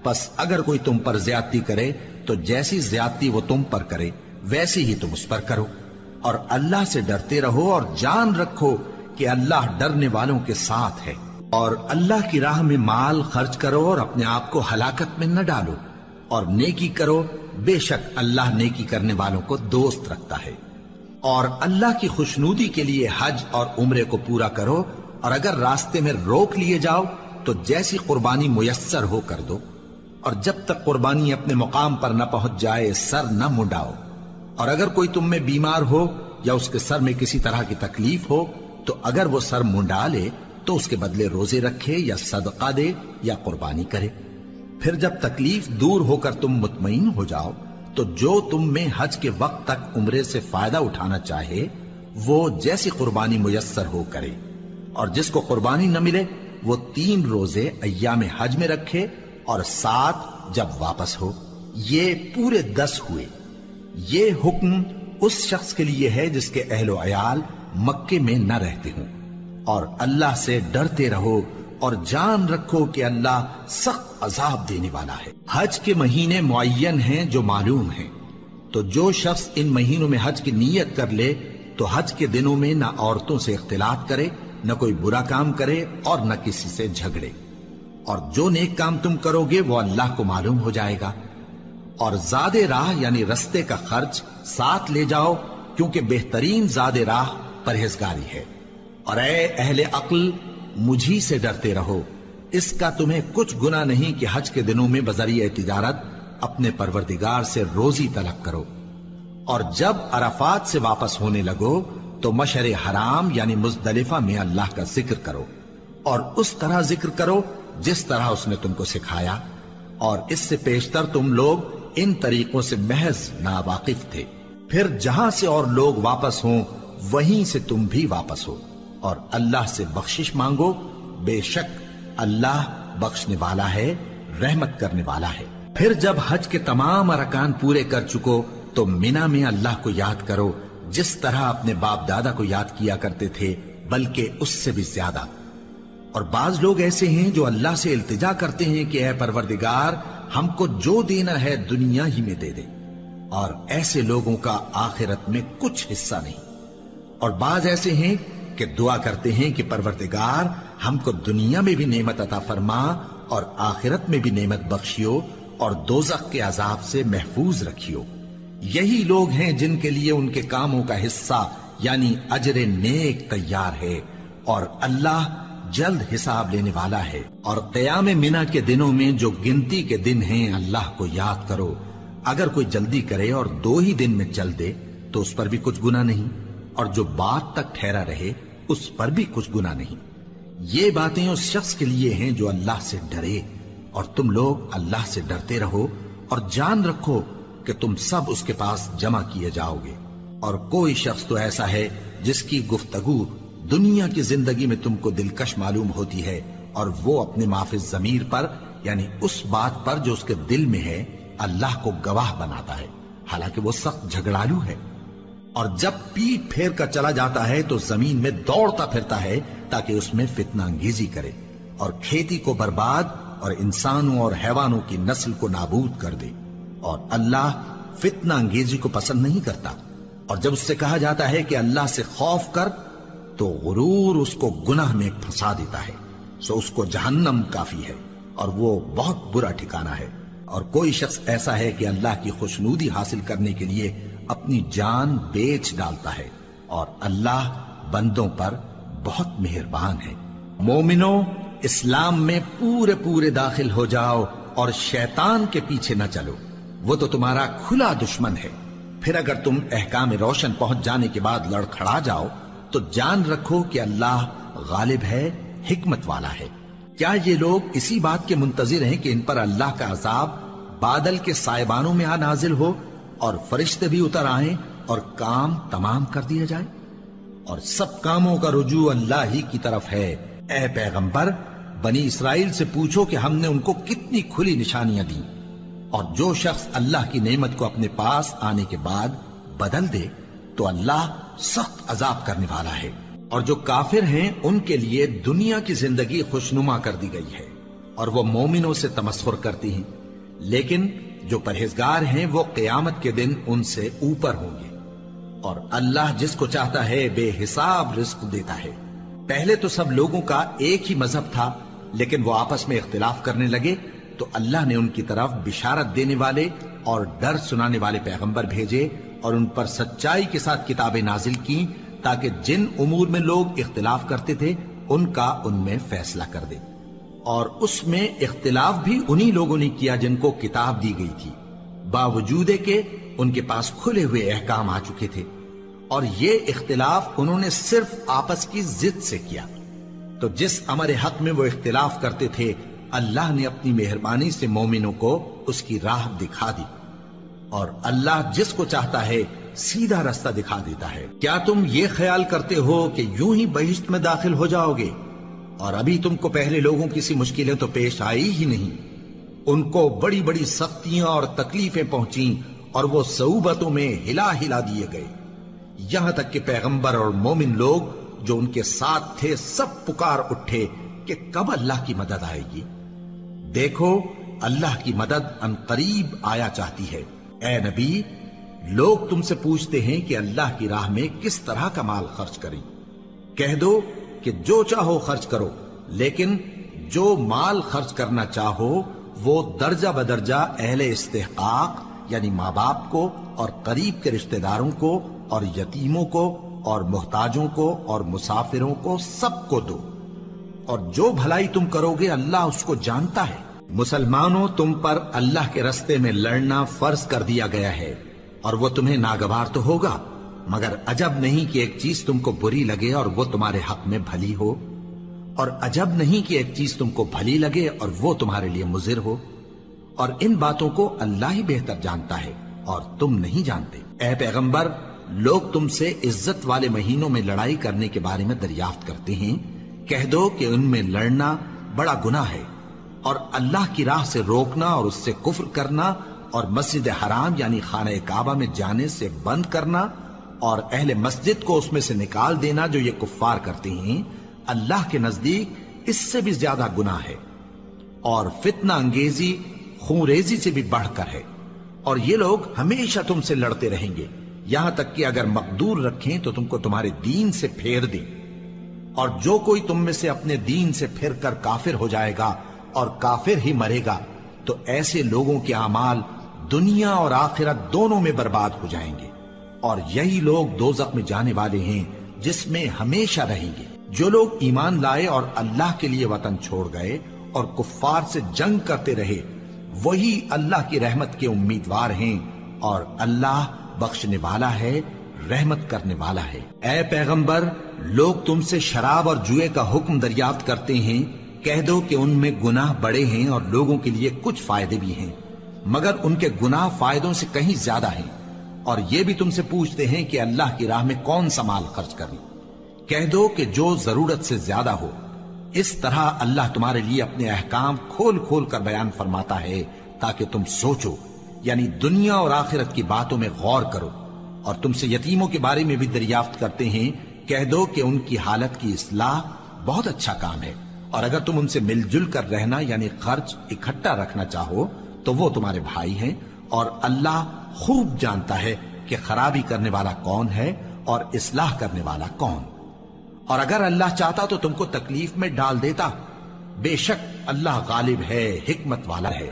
پس اگر کوئی تم پر زیادتی کرے تو جیسی زیادتی وہ تم پر کرے ویسی ہی تم اس پر کرو، اور اللہ سے ڈرتے رہو اور جان رکھو کہ اللہ ڈرنے والوں کے ساتھ ہے۔ اور اللہ کی راہ میں مال خرچ کرو اور اپنے آپ کو ہلاکت میں نہ ڈالو، اور نیکی کرو، بے شک اللہ نیکی کرنے والوں کو دوست رکھتا ہے۔ اور اللہ کی خوشنودی کے لیے حج اور عمرے کو پورا کرو، اور اگر راستے میں روک لیے جاؤ تو جیسی قربانی میسر ہو کر دو، اور جب تک قربانی اپنے مقام پر نہ پہنچ جائے سر نہ منڈاؤ۔ اور اگر کوئی تم میں بیمار ہو یا اس کے سر میں کسی طرح کی تکلیف ہو تو اگر وہ سر منڈا لے تو اس کے بدلے روزے رکھے یا صدقہ دے یا قربانی کرے۔ پھر جب تکلیف دور ہو کر تم مطمئن ہو جاؤ تو جو تم میں حج کے وقت تک عمرے سے فائدہ اٹھانا چاہے وہ جیسی قربانی میسر ہو کرے، اور جس کو قربانی نہ ملے وہ 3 روزے ایام حج میں رکھے اور 7 جب واپس ہو، یہ پورے 10 ہوئے۔ یہ حکم اس شخص کے لیے ہے جس کے اہل و عیال مکے میں نہ رہتے ہوں۔ اور اللہ سے ڈرتے رہو اور جان رکھو کہ اللہ سخت عذاب دینے والا ہے۔ حج کے مہینے معین ہیں جو معلوم ہیں، تو جو شخص ان مہینوں میں حج کی نیت کر لے تو حج کے دنوں میں نہ عورتوں سے اختلاط کرے، نہ کوئی برا کام کرے اور نہ کسی سے جھگڑے۔ اور جو نیک کام تم کرو گے وہ اللہ کو معلوم ہو جائے گا۔ اور زاد راہ یعنی رستے کا خرچ ساتھ لے جاؤ، کیونکہ بہترین زاد راہ پرہیزگاری ہے۔ اور اے اہل عقل مجھی سے ڈرتے رہو، اس کا تمہیں کچھ گناہ نہیں کہ حج کے دنوں میں بذریعہ تجارت اپنے پروردگار سے روزی طلب کرو۔ اور جب عرفات سے واپس ہونے لگو تو مشعر حرام یعنی مزدلفہ میں اللہ کا ذکر کرو، اور اس طرح ذکر کرو جس طرح اس نے تم کو سکھایا، اور اس سے پیشتر تم لوگ ان طریقوں سے محض ناواقف تھے۔ پھر جہاں سے اور لوگ واپس ہوں وہیں سے تم بھی واپس ہو، اور اللہ سے بخشش مانگو، بے شک اللہ بخشنے والا ہے، رحمت کرنے والا ہے۔ پھر جب حج کے تمام ارکان پورے کر چکو تو مینا میں اللہ کو یاد کرو جس طرح اپنے باپ دادا کو یاد کیا کرتے تھے، بلکہ اس سے بھی زیادہ۔ اور بعض لوگ ایسے ہیں جو اللہ سے التجا کرتے ہیں کہ اے پروردگار ہم کو جو دینا ہے دنیا ہی میں دے دے، اور ایسے لوگوں کا آخرت میں کچھ حصہ نہیں۔ اور بعض ایسے ہیں کہ دعا کرتے ہیں کہ پروردگار ہم کو دنیا میں بھی نعمت عطا فرما اور آخرت میں بھی نعمت بخشیو اور دوزخ کے عذاب سے محفوظ رکھیو۔ یہی لوگ ہیں جن کے لیے ان کے کاموں کا حصہ یعنی اجر نیک تیار ہے، اور اللہ جلد حساب لینے والا ہے۔ اور قیام منا کے دنوں میں جو گنتی کے دن ہیں اللہ کو یاد کرو، اگر کوئی جلدی کرے اور 2 ہی دن میں چل دے تو اس پر بھی کچھ گناہ نہیں، اور جو بات تک ٹھہرا رہے اس پر بھی کچھ گناہ نہیں۔ یہ باتیں اس شخص کے لیے ہیں جو اللہ سے ڈرے، اور تم لوگ اللہ سے ڈرتے رہو اور جان رکھو کہ تم سب اس کے پاس جمع کیے جاؤ گے۔ اور کوئی شخص تو ایسا ہے جس کی گفتگو دنیا کی زندگی میں تم کو دلکش معلوم ہوتی ہے، اور وہ اپنے معافی ضمیر پر یعنی اس بات پر جو اس کے دل میں ہے اللہ کو گواہ بناتا ہے، حالانکہ وہ سخت جھگڑالو ہے۔ اور جب پیٹ پھیر کر چلا جاتا ہے تو زمین میں دوڑتا پھرتا ہے تاکہ اس میں فتنہ انگیزی کرے اور کھیتی کو برباد اور انسانوں اور حیوانوں کی نسل کو نابود کر دے، اور اللہ فتنہ انگیزی کو پسند نہیں کرتا۔ اور جب اس سے کہا جاتا ہے کہ اللہ سے خوف کر تو غرور اس کو گناہ میں پھنسا دیتا ہے، سو اس کو جہنم کافی ہے اور وہ بہت برا ٹھکانہ ہے۔ اور کوئی شخص ایسا ہے کہ اللہ کی خوشنودی حاصل کرنے کے لیے اپنی جان بیچ ڈالتا ہے، اور اللہ بندوں پر بہت مہربان ہے۔ مومنوں، اسلام میں پورے داخل ہو جاؤ اور شیطان کے پیچھے نہ چلو، وہ تو تمہارا کھلا دشمن ہے۔ پھر اگر تم احکام روشن پہنچ جانے کے بعد لڑکھڑا جاؤ تو جان رکھو کہ اللہ غالب ہے، حکمت والا ہے۔ کیا یہ لوگ اسی بات کے منتظر ہیں کہ ان پر اللہ کا عذاب بادل کے سائبانوں میں آ نازل ہو اور فرشتے بھی اتر آئیں اور کام تمام کر دیا جائے؟ اور سب کاموں کا رجوع اللہ ہی کی طرف ہے۔ اے پیغمبر، بنی اسرائیل سے پوچھو کہ ہم نے ان کو کتنی کھلی نشانیاں دیں، اور جو شخص اللہ کی نعمت کو اپنے پاس آنے کے بعد بدل دے تو اللہ سخت عذاب کرنے والا ہے۔ اور جو کافر ہیں ان کے لیے دنیا کی زندگی خوشنما کر دی گئی ہے، اور وہ مومنوں سے تمسخر کرتی ہیں، لیکن جو پرہیزگار ہیں وہ قیامت کے دن ان سے اوپر ہوں گے۔ اور اللہ جس کو چاہتا ہے بے حساب رزق دیتا ہے۔ پہلے تو سب لوگوں کا ایک ہی مذہب تھا، لیکن وہ آپس میں اختلاف کرنے لگے تو اللہ نے ان کی طرف بشارت دینے والے اور ڈر سنانے والے پیغمبر بھیجے، اور ان پر سچائی کے ساتھ کتابیں نازل کی، تاکہ جن امور میں لوگ اختلاف کرتے تھے ان کا ان میں فیصلہ کر دے۔ اور اس میں اختلاف بھی انہی لوگوں نے کیا جن کو کتاب دی گئی تھی، باوجود کہ ان کے پاس کھلے ہوئے احکام آ چکے تھے، اور یہ اختلاف انہوں نے صرف آپس کی ضد سے کیا۔ تو جس امر حق میں وہ اختلاف کرتے تھے اللہ نے اپنی مہربانی سے مومنوں کو اس کی راہ دکھا دی، اور اللہ جس کو چاہتا ہے سیدھا رستہ دکھا دیتا ہے۔ کیا تم یہ خیال کرتے ہو کہ یوں ہی بہشت میں داخل ہو جاؤ گے، اور ابھی تم کو پہلے لوگوں کی سی مشکلیں تو پیش آئی ہی نہیں؟ ان کو بڑی بڑی سختیاں اور تکلیفیں پہنچیں، اور وہ صعوبتوں میں ہلا ہلا دیے گئے، یہاں تک کہ پیغمبر اور مومن لوگ جو ان کے ساتھ تھے سب پکار اٹھے کہ کب اللہ کی مدد آئے گی۔ دیکھو اللہ کی مدد عنقریب آیا چاہتی ہے۔ اے نبی، لوگ تم سے پوچھتے ہیں کہ اللہ کی راہ میں کس طرح کا مال خرچ کریں۔ کہہ دو کہ جو چاہو خرچ کرو، لیکن جو مال خرچ کرنا چاہو وہ درجہ بدرجہ اہل استحقاق یعنی ماں باپ کو اور قریب کے رشتہ داروں کو اور یتیموں کو اور محتاجوں کو اور مسافروں کو سب کو دو، اور جو بھلائی تم کرو گے اللہ اس کو جانتا ہے۔ مسلمانوں، تم پر اللہ کے رستے میں لڑنا فرض کر دیا گیا ہے، اور وہ تمہیں ناگوار تو ہوگا، مگر عجب نہیں کہ ایک چیز تم کو بری لگے اور وہ تمہارے حق میں بھلی ہو، اور عجب نہیں کہ ایک چیز تم کو بھلی لگے اور وہ تمہارے لیے مضر ہو، اور ان باتوں کو اللہ ہی بہتر جانتا ہے اور تم نہیں جانتے۔ اے پیغمبر، لوگ تم سے عزت والے مہینوں میں لڑائی کرنے کے بارے میں دریافت کرتے ہیں، کہہ دو کہ ان میں لڑنا بڑا گناہ ہے، اور اللہ کی راہ سے روکنا اور اس سے کفر کرنا اور مسجد حرام یعنی خانہ کعبہ میں جانے سے بند کرنا اور اہل مسجد کو اس میں سے نکال دینا جو یہ کفار کرتے ہیں، اللہ کے نزدیک اس سے بھی زیادہ گناہ ہے، اور فتنہ انگیزی خونریزی سے بھی بڑھ کر ہے۔ اور یہ لوگ ہمیشہ تم سے لڑتے رہیں گے، یہاں تک کہ اگر مقدور رکھیں تو تم کو تمہارے دین سے پھیر دیں، اور جو کوئی تم میں سے اپنے دین سے پھر کر کافر ہو جائے گا اور کافر ہی مرے گا تو ایسے لوگوں کے اعمال دنیا اور آخرت دونوں میں برباد ہو جائیں گے، اور یہی لوگ دوزخ میں جانے والے ہیں جس میں ہمیشہ رہیں گے۔ جو لوگ ایمان لائے اور اللہ کے لیے وطن چھوڑ گئے اور کفار سے جنگ کرتے رہے وہی اللہ کی رحمت کے امیدوار ہیں، اور اللہ بخشنے والا ہے، رحمت کرنے والا ہے۔ اے پیغمبر، لوگ تم سے شراب اور جوئے کا حکم دریافت کرتے ہیں، کہہ دو کہ ان میں گناہ بڑے ہیں اور لوگوں کے لیے کچھ فائدے بھی ہیں، مگر ان کے گناہ فائدوں سے کہیں زیادہ ہیں۔ اور یہ بھی تم سے پوچھتے ہیں کہ اللہ کی راہ میں کون سا مال خرچ کریں، کہہ دو کہ جو ضرورت سے زیادہ ہو۔ اس طرح اللہ تمہارے لیے اپنے احکام کھول کھول کر بیان فرماتا ہے تاکہ تم سوچو، یعنی دنیا اور آخرت کی باتوں میں غور کرو۔ اور تم سے یتیموں کے بارے میں بھی دریافت کرتے ہیں، کہہ دو کہ ان کی حالت کی اصلاح بہت اچھا کام ہے، اور اگر تم ان سے مل جل کر رہنا یعنی خرچ اکٹھا رکھنا چاہو تو وہ تمہارے بھائی ہیں، اور اللہ خوب جانتا ہے کہ خرابی کرنے والا کون ہے اور اصلاح کرنے والا کون۔ اور اگر اللہ چاہتا تو تم کو تکلیف میں ڈال دیتا، بے شک اللہ غالب ہے، حکمت والا ہے۔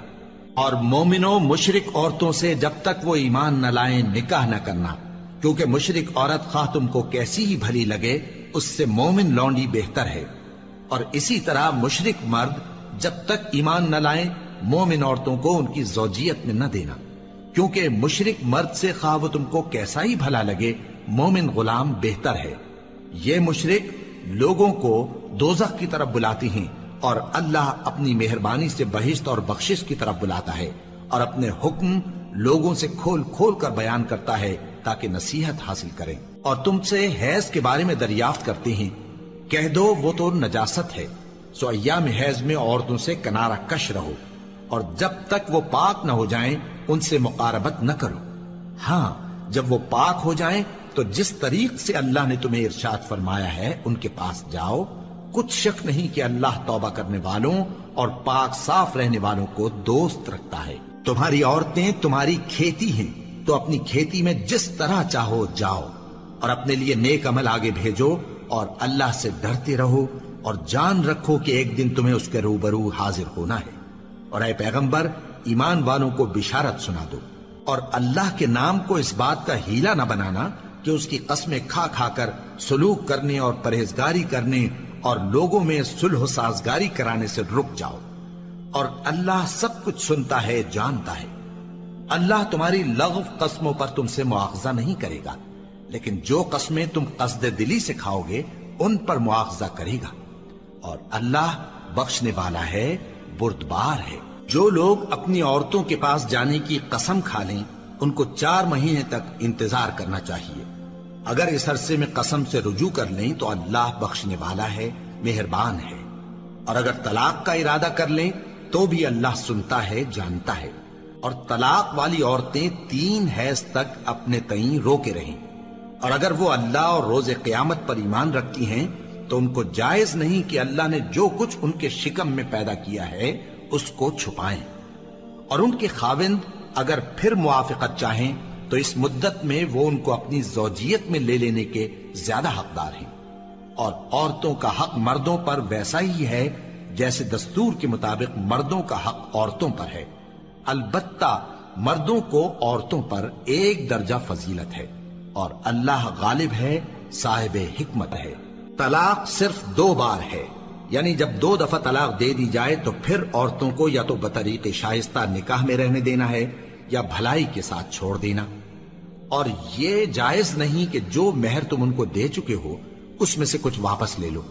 اور مومنوں مشرک عورتوں سے جب تک وہ ایمان نہ لائیں نکاح نہ کرنا، کیونکہ مشرک عورت خواہ تم کو کیسی ہی بھلی لگے اس سے مومن لونڈی بہتر ہے، اور اسی طرح مشرک مرد جب تک ایمان نہ لائیں مومن عورتوں کو ان کی زوجیت میں نہ دینا، کیونکہ مشرک مرد سے خواہ وہ تم کو کیسا ہی بھلا لگے مومن غلام بہتر ہے۔ یہ مشرک لوگوں کو دوزخ کی طرف بلاتی ہیں، اور اللہ اپنی مہربانی سے بہشت اور بخشش کی طرف بلاتا ہے، اور اپنے حکم لوگوں سے کھول کھول کر بیان کرتا ہے تاکہ نصیحت حاصل کریں۔ اور تم سے حیض کے بارے میں دریافت کرتے ہیں، کہہ دو وہ تو نجاست ہے، سو ایام حیض میں عورتوں سے کنارہ کش رہو، اور جب تک وہ پاک نہ ہو جائیں ان سے مقاربت نہ کرو۔ ہاں جب وہ پاک ہو جائیں تو جس طریق سے اللہ نے تمہیں ارشاد فرمایا ہے ان کے پاس جاؤ، کچھ شک نہیں کہ اللہ توبہ کرنے والوں اور پاک صاف رہنے والوں کو دوست رکھتا ہے۔ تمہاری عورتیں تمہاری کھیتی ہیں، تو اپنی کھیتی میں جس طرح چاہو جاؤ، اور اپنے لیے نیک عمل آگے بھیجو، اور اللہ سے ڈرتے رہو، اور جان رکھو کہ ایک دن تمہیں اس کے روبرو حاضر ہونا ہے۔ اور اے پیغمبر ایمان والوں کو بشارت سنا دو، اور اللہ کے نام کو اس بات کا ہیلا نہ بنانا کہ اس کی قسمیں کھا کھا کر سلوک کرنے اور پرہیزگاری کرنے اور لوگوں میں صلح و سازگاری کرانے سے رک جاؤ، اور اللہ سب کچھ سنتا ہے جانتا ہے۔ اللہ تمہاری لغو قسموں پر تم سے مواخذہ نہیں کرے گا، لیکن جو قسمیں تم قصد دلی سے کھاؤ گے ان پر مواخذہ کرے گا، اور اللہ بخشنے والا ہے، بردبار ہے۔ جو لوگ اپنی عورتوں کے پاس جانے کی قسم کھا لیں ان کو 4 مہینے تک انتظار کرنا چاہیے۔ اگر اس عرصے میں قسم سے رجوع کر لیں تو اللہ بخشنے والا ہے، مہربان ہے، اور اگر طلاق کا ارادہ کر لیں تو بھی اللہ سنتا ہے جانتا ہے۔ اور طلاق والی عورتیں 3 حیض تک اپنے تئیں روکے رہیں، اور اگر وہ اللہ اور روز قیامت پر ایمان رکھتی ہیں تو ان کو جائز نہیں کہ اللہ نے جو کچھ ان کے شکم میں پیدا کیا ہے اس کو چھپائیں، اور ان کے خاوند اگر پھر موافقت چاہیں تو اس مدت میں وہ ان کو اپنی زوجیت میں لے لینے کے زیادہ حقدار ہیں۔ اور عورتوں کا حق مردوں پر ویسا ہی ہے جیسے دستور کے مطابق مردوں کا حق عورتوں پر ہے، البتہ مردوں کو عورتوں پر 1 درجہ فضیلت ہے، اور اللہ غالب ہے، صاحب حکمت ہے۔ طلاق صرف 2 بار ہے، یعنی جب 2 دفعہ طلاق دے دی جائے تو پھر عورتوں کو یا تو بطریق شائستہ نکاح میں رہنے دینا ہے یا بھلائی کے ساتھ چھوڑ دینا، اور یہ جائز نہیں کہ جو مہر تم ان کو دے چکے ہو اس میں سے کچھ واپس لے لو۔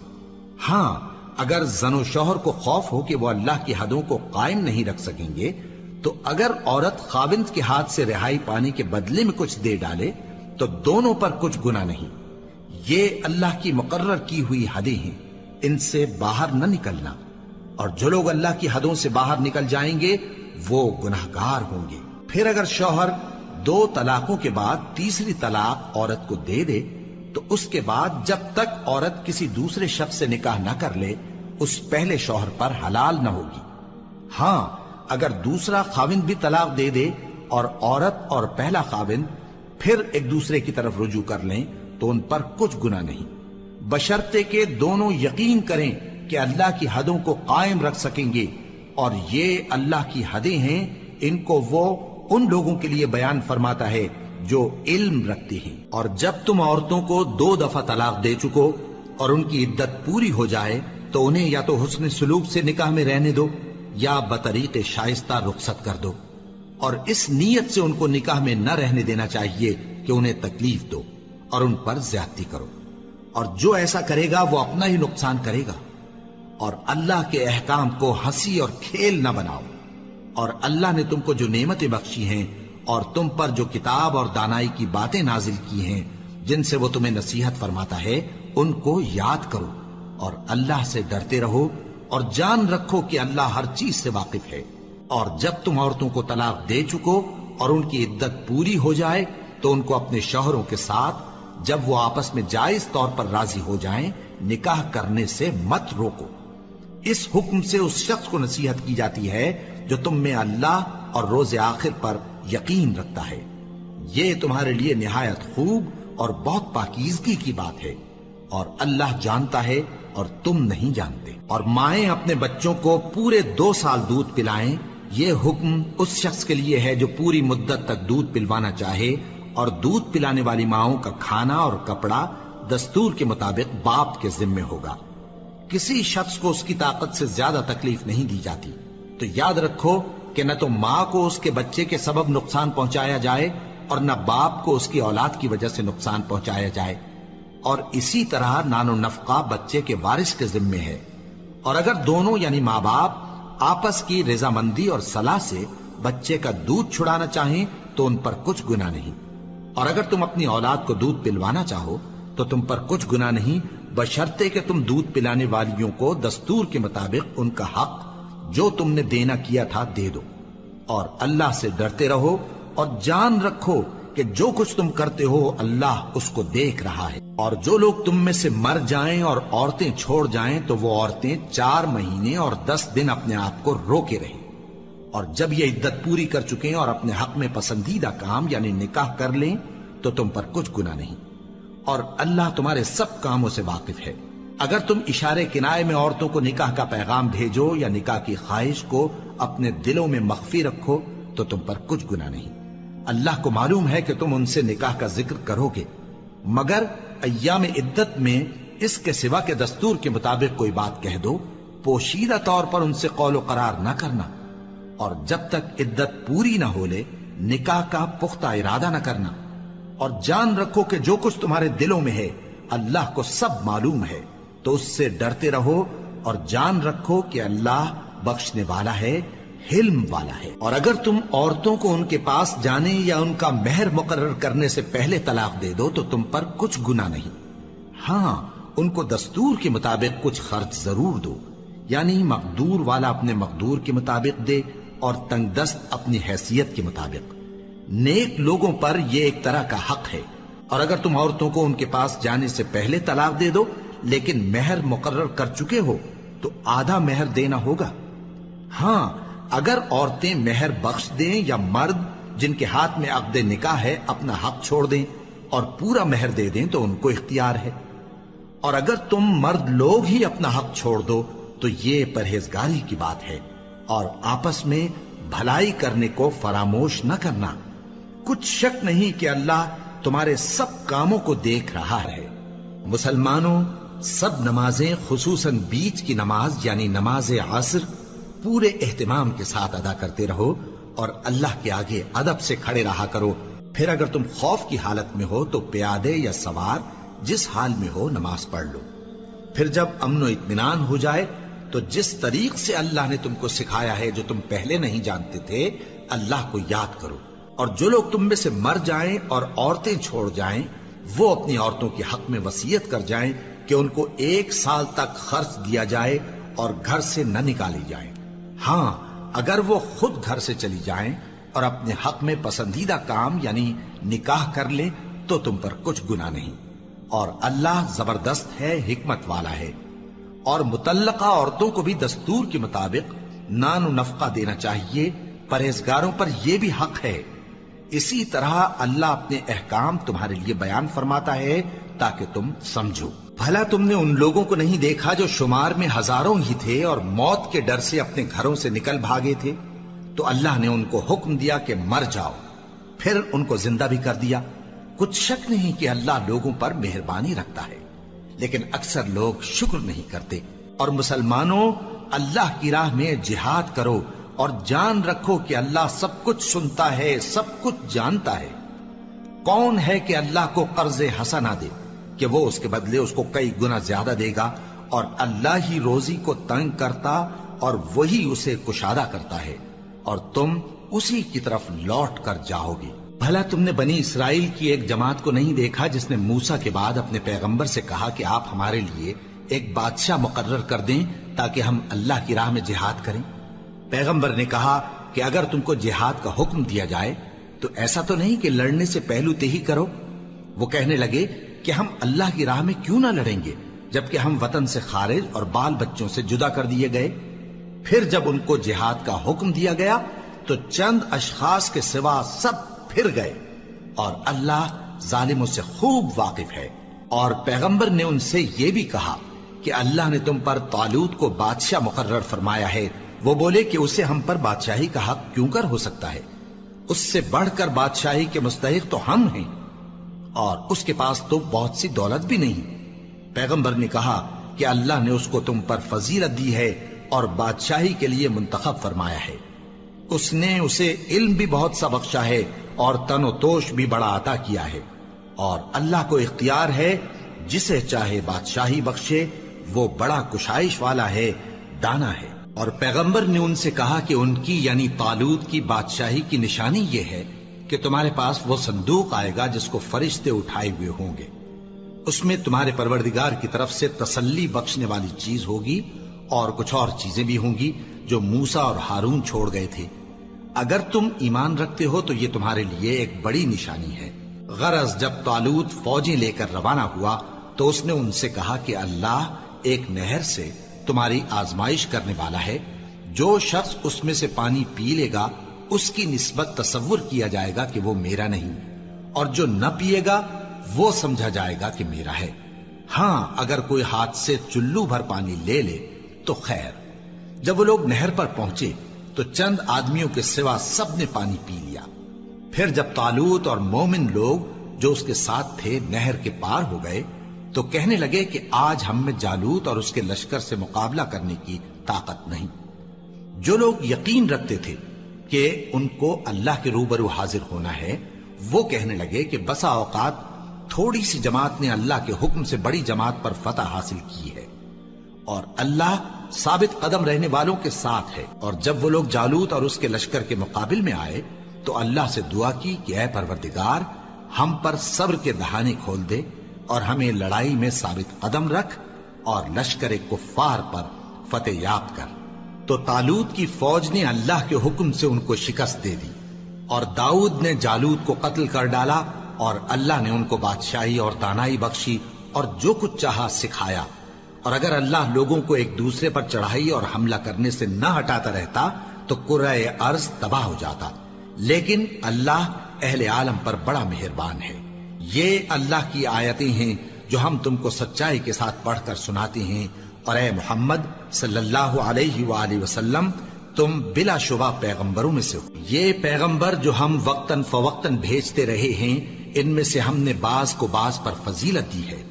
ہاں اگر زن و شوہر کو خوف ہو کہ وہ اللہ کی حدوں کو قائم نہیں رکھ سکیں گے تو اگر عورت خاوند کے ہاتھ سے رہائی پانے کے بدلے میں کچھ دے ڈالے تو دونوں پر کچھ گناہ نہیں۔ یہ اللہ کی مقرر کی ہوئی حدیں ہیں، ان سے باہر نہ نکلنا، اور جو لوگ اللہ کی حدوں سے باہر نکل جائیں گے وہ گناہگار ہوں گے۔ پھر اگر شوہر 2 طلاقوں کے بعد تیسری طلاق عورت کو دے دے تو اس کے بعد جب تک عورت کسی دوسرے شخص سے نکاح نہ کر لے اس پہلے شوہر پر حلال نہ ہوگی۔ ہاں اگر دوسرا خاوند بھی طلاق دے دے اور عورت اور پہلا خاوند پھر ایک دوسرے کی طرف رجوع کر لیں تو ان پر کچھ گناہ نہیں، بشرطے کہ دونوں یقین کریں کہ اللہ کی حدوں کو قائم رکھ سکیں گے، اور یہ اللہ کی حدیں ہیں، ان کو وہ ان لوگوں کے لیے بیان فرماتا ہے جو علم رکھتے ہیں۔ اور جب تم عورتوں کو 2 دفعہ طلاق دے چکو اور ان کی عدت پوری ہو جائے تو انہیں یا تو حسن سلوک سے نکاح میں رہنے دو یا بطریق شائستہ رخصت کر دو، اور اس نیت سے ان کو نکاح میں نہ رہنے دینا چاہیے کہ انہیں تکلیف دو اور ان پر زیادتی کرو، اور جو ایسا کرے گا وہ اپنا ہی نقصان کرے گا۔ اور اللہ کے احکام کو ہنسی اور کھیل نہ بناؤ، اور اللہ نے تم کو جو نعمتیں بخشی ہیں اور تم پر جو کتاب اور دانائی کی باتیں نازل کی ہیں جن سے وہ تمہیں نصیحت فرماتا ہے ان کو یاد کرو، اور اللہ سے ڈرتے رہو، اور جان رکھو کہ اللہ ہر چیز سے واقف ہے۔ اور جب تم عورتوں کو طلاق دے چکو اور ان کی عدت پوری ہو جائے تو ان کو اپنے شوہروں کے ساتھ جب وہ آپس میں جائز طور پر راضی ہو جائیں نکاح کرنے سے مت روکو۔ اس حکم سے اس شخص کو نصیحت کی جاتی ہے جو تم میں اللہ اور روز آخر پر یقین رکھتا ہے، یہ تمہارے لیے نہایت خوب اور بہت پاکیزگی کی بات ہے، اور اللہ جانتا ہے اور تم نہیں جانتے۔ اور مائیں اپنے بچوں کو پورے 2 سال دودھ پلائیں یہ حکم اس شخص کے لیے ہے جو پوری مدت تک دودھ پلوانا چاہے، اور دودھ پلانے والی ماؤں کا کھانا اور کپڑا دستور کے مطابق باپ کے ذمے ہوگا۔ کسی شخص کو اس کی طاقت سے زیادہ تکلیف نہیں دی جاتی، تو یاد رکھو کہ نہ تو ماں کو اس کے بچے کے سبب نقصان پہنچایا جائے اور نہ باپ کو اس کی اولاد کی وجہ سے نقصان پہنچایا جائے، اور اسی طرح نان و نفقہ بچے کے وارث کے ذمے ہے۔ اور اگر دونوں یعنی ماں باپ آپس کی رضامندی اور صلاح سے بچے کا دودھ چھڑانا چاہیں تو ان پر کچھ گناہ نہیں، اور اگر تم اپنی اولاد کو دودھ پلوانا چاہو تو تم پر کچھ گناہ نہیں، بشرطے کہ تم دودھ پلانے والیوں کو دستور کے مطابق ان کا حق جو تم نے دینا کیا تھا دے دو، اور اللہ سے ڈرتے رہو اور جان رکھو کہ جو کچھ تم کرتے ہو اللہ اس کو دیکھ رہا ہے۔ اور جو لوگ تم میں سے مر جائیں اور عورتیں چھوڑ جائیں تو وہ عورتیں 4 مہینے اور 10 دن اپنے آپ کو روکے رہیں، اور جب یہ عدت پوری کر چکیں اور اپنے حق میں پسندیدہ کام یعنی نکاح کر لیں تو تم پر کچھ گناہ نہیں، اور اللہ تمہارے سب کاموں سے واقف ہے۔ اگر تم اشارے کنائے میں عورتوں کو نکاح کا پیغام بھیجو یا نکاح کی خواہش کو اپنے دلوں میں مخفی رکھو تو تم پر کچھ گناہ نہیں۔ اللہ کو معلوم ہے کہ تم ان سے نکاح کا ذکر کرو گے، مگر ایام عدت میں اس کے سوا کے دستور کے مطابق کوئی بات کہہ دو، پوشیدہ طور پر ان سے قول و قرار نہ کرنا، اور جب تک عدت پوری نہ ہو لے نکاح کا پختہ ارادہ نہ کرنا، اور جان رکھو کہ جو کچھ تمہارے دلوں میں ہے اللہ کو سب معلوم ہے، تو اس سے ڈرتے رہو اور جان رکھو کہ اللہ بخشنے والا ہے، حلم والا ہے۔ اور اگر تم عورتوں کو ان کے پاس جانے یا ان کا مہر مقرر کرنے سے پہلے طلاق دے دو تو تم پر کچھ گناہ نہیں، ہاں ان کو دستور کے مطابق کچھ خرچ ضرور دو، یعنی مقدور والا اپنے مقدور کے مطابق دے اور تنگ دست اپنی حیثیت کے مطابق۔ نیک لوگوں پر یہ ایک طرح کا حق ہے۔ اور اگر تم عورتوں کو ان کے پاس جانے سے پہلے طلاق دے دو لیکن مہر مقرر کر چکے ہو تو آدھا مہر دینا ہوگا۔ ہاں اگر عورتیں مہر بخش دیں یا مرد جن کے ہاتھ میں عقد نکاح ہے اپنا حق چھوڑ دیں اور پورا مہر دے دیں تو ان کو اختیار ہے۔ اور اگر تم مرد لوگ ہی اپنا حق چھوڑ دو تو یہ پرہیزگاری کی بات ہے، اور آپس میں بھلائی کرنے کو فراموش نہ کرنا۔ کچھ شک نہیں کہ اللہ تمہارے سب کاموں کو دیکھ رہا ہے۔ مسلمانوں، سب نمازیں خصوصاً بیچ کی نماز یعنی نماز عصر پورے اہتمام کے ساتھ ادا کرتے رہو اور اللہ کے آگے ادب سے کھڑے رہا کرو۔ پھر اگر تم خوف کی حالت میں ہو تو پیادے یا سوار جس حال میں ہو نماز پڑھ لو۔ پھر جب امن و اطمینان ہو جائے تو جس طریق سے اللہ نے تم کو سکھایا ہے جو تم پہلے نہیں جانتے تھے اللہ کو یاد کرو۔ اور جو لوگ تم میں سے مر جائیں اور عورتیں چھوڑ جائیں وہ اپنی عورتوں کے حق میں وصیت کر جائیں کہ ان کو 1 سال تک خرچ دیا جائے اور گھر سے نہ نکالی جائیں۔ ہاں اگر وہ خود گھر سے چلی جائیں اور اپنے حق میں پسندیدہ کام یعنی نکاح کر لیں تو تم پر کچھ گناہ نہیں، اور اللہ زبردست ہے، حکمت والا ہے۔ اور مطلقہ عورتوں کو بھی دستور کے مطابق نان و نفقہ دینا چاہیے، پرہیزگاروں پر یہ بھی حق ہے۔ اسی طرح اللہ اپنے احکام تمہارے لیے بیان فرماتا ہے تاکہ تم سمجھو۔ بھلا تم نے ان لوگوں کو نہیں دیکھا جو شمار میں ہزاروں ہی تھے اور موت کے ڈر سے اپنے گھروں سے نکل بھاگے تھے؟ تو اللہ نے ان کو حکم دیا کہ مر جاؤ، پھر ان کو زندہ بھی کر دیا۔ کچھ شک نہیں کہ اللہ لوگوں پر مہربانی رکھتا ہے، لیکن اکثر لوگ شکر نہیں کرتے۔ اور مسلمانوں، اللہ کی راہ میں جہاد کرو اور جان رکھو کہ اللہ سب کچھ سنتا ہے، سب کچھ جانتا ہے۔ کون ہے کہ اللہ کو قرض حسنہ دے کہ وہ اس کے بدلے اس کو کئی گنا زیادہ دے گا؟ اور اللہ ہی روزی کو تنگ کرتا اور وہی اسے کشادہ کرتا ہے، اور تم اسی کی طرف لوٹ کر جاؤ گے۔ بھلا تم نے بنی اسرائیل کی ایک جماعت کو نہیں دیکھا جس نے موسیٰ کے بعد اپنے پیغمبر سے کہا کہ آپ ہمارے لیے ایک بادشاہ مقرر کر دیں تاکہ ہم اللہ کی راہ میں جہاد کریں؟ پیغمبر نے کہا کہ اگر تم کو جہاد کا حکم دیا جائے تو ایسا تو نہیں کہ لڑنے سے پہلو تہی کرو۔ وہ کہنے لگے کہ ہم اللہ کی راہ میں کیوں نہ لڑیں گے جبکہ ہم وطن سے خارج اور بال بچوں سے جدا کر دیے گئے۔ پھر جب ان کو جہاد کا حکم دیا گیا تو چند اشخاص کے سوا سب پھر گئے، اور اللہ ظالموں سے خوب واقف ہے۔ اور پیغمبر نے ان سے یہ بھی کہا کہ اللہ نے تم پر طالوت کو بادشاہ مقرر فرمایا ہے وہ بولے کہ اسے ہم پر بادشاہی کا حق کیوں کر ہو سکتا ہے؟ اس سے بڑھ کر بادشاہی کے مستحق تو ہم ہیں، اور اس کے پاس تو بہت سی دولت بھی نہیں۔ پیغمبر نے کہا کہ اللہ نے اس کو تم پر فضیلت دی ہے اور بادشاہی کے لیے منتخب فرمایا ہے۔ اس نے اسے علم بھی بہت سا بخشا ہے اور تن و توش بھی بڑا عطا کیا ہے، اور اللہ کو اختیار ہے جسے چاہے بادشاہی بخشے، وہ بڑا کشائش والا ہے، دانا ہے۔ اور پیغمبر نے ان سے کہا کہ ان کی یعنی طالوت کی بادشاہی کی نشانی یہ ہے کہ تمہارے پاس وہ صندوق آئے گا جس کو فرشتے اٹھائے ہوئے ہوں گے، اس میں تمہارے پروردگار کی طرف سے تسلی بخشنے والی چیز ہوگی اور کچھ اور چیزیں بھی ہوں گی جو موسیٰ اور ہارون چھوڑ گئے تھے۔ اگر تم ایمان رکھتے ہو تو یہ تمہارے لیے ایک بڑی نشانی ہے۔ غرض جب طالوت فوجیں لے کر روانہ ہوا تو اس نے ان سے کہا کہ اللہ ایک نہر سے تمہاری آزمائش کرنے والا ہے، جو شخص اس میں سے پانی پی لے گا اس کی نسبت تصور کیا جائے گا کہ وہ میرا نہیں، اور جو نہ پیے گا وہ سمجھا جائے گا کہ میرا ہے۔ ہاں اگر کوئی ہاتھ سے چلو بھر پانی لے لے تو خیر۔ جب وہ لوگ نہر پر پہنچے تو چند آدمیوں کے سوا سب نے پانی پی لیا۔ پھر جب طالوت اور مومن لوگ جو اس کے ساتھ تھے نہر کے پار ہو گئے تو کہنے لگے کہ آج ہم میں جالوت اور اس کے لشکر سے مقابلہ کرنے کی طاقت نہیں۔ جو لوگ یقین رکھتے تھے کہ ان کو اللہ کے روبرو حاضر ہونا ہے، وہ کہنے لگے کہ بسا اوقات تھوڑی سی جماعت نے اللہ کے حکم سے بڑی جماعت پر فتح حاصل کی ہے، اور اللہ ثابت قدم رہنے والوں کے ساتھ ہے۔ اور جب وہ لوگ جالوت اور اس کے لشکر کے مقابل میں آئے تو اللہ سے دعا کی کہ اے پروردگار، ہم پر صبر کے دہانے کھول دے اور ہمیں لڑائی میں ثابت قدم رکھ اور لشکر کفار پر فتح یاب کر۔ تو طالوت کی فوج نے اللہ کے حکم سے ان کو شکست دے دی، اور داؤد نے جالوت کو قتل کر ڈالا، اور اللہ نے ان کو بادشاہی اور دانائی بخشی اور جو کچھ چاہا سکھایا۔ اور اگر اللہ لوگوں کو ایک دوسرے پر چڑھائی اور حملہ کرنے سے نہ ہٹاتا رہتا تو کرۂ ارض تباہ ہو جاتا، لیکن اللہ اہل عالم پر بڑا مہربان ہے۔ یہ اللہ کی آیتیں ہیں جو ہم تم کو سچائی کے ساتھ پڑھ کر سناتے ہیں، اور اے محمد صلی اللہ علیہ وآلہ وسلم تم بلا شبہ پیغمبروں میں سے ہو۔ یہ پیغمبر جو ہم وقتاً فوقتاً بھیجتے رہے ہیں، ان میں سے ہم نے بعض کو بعض پر فضیلت دی ہے۔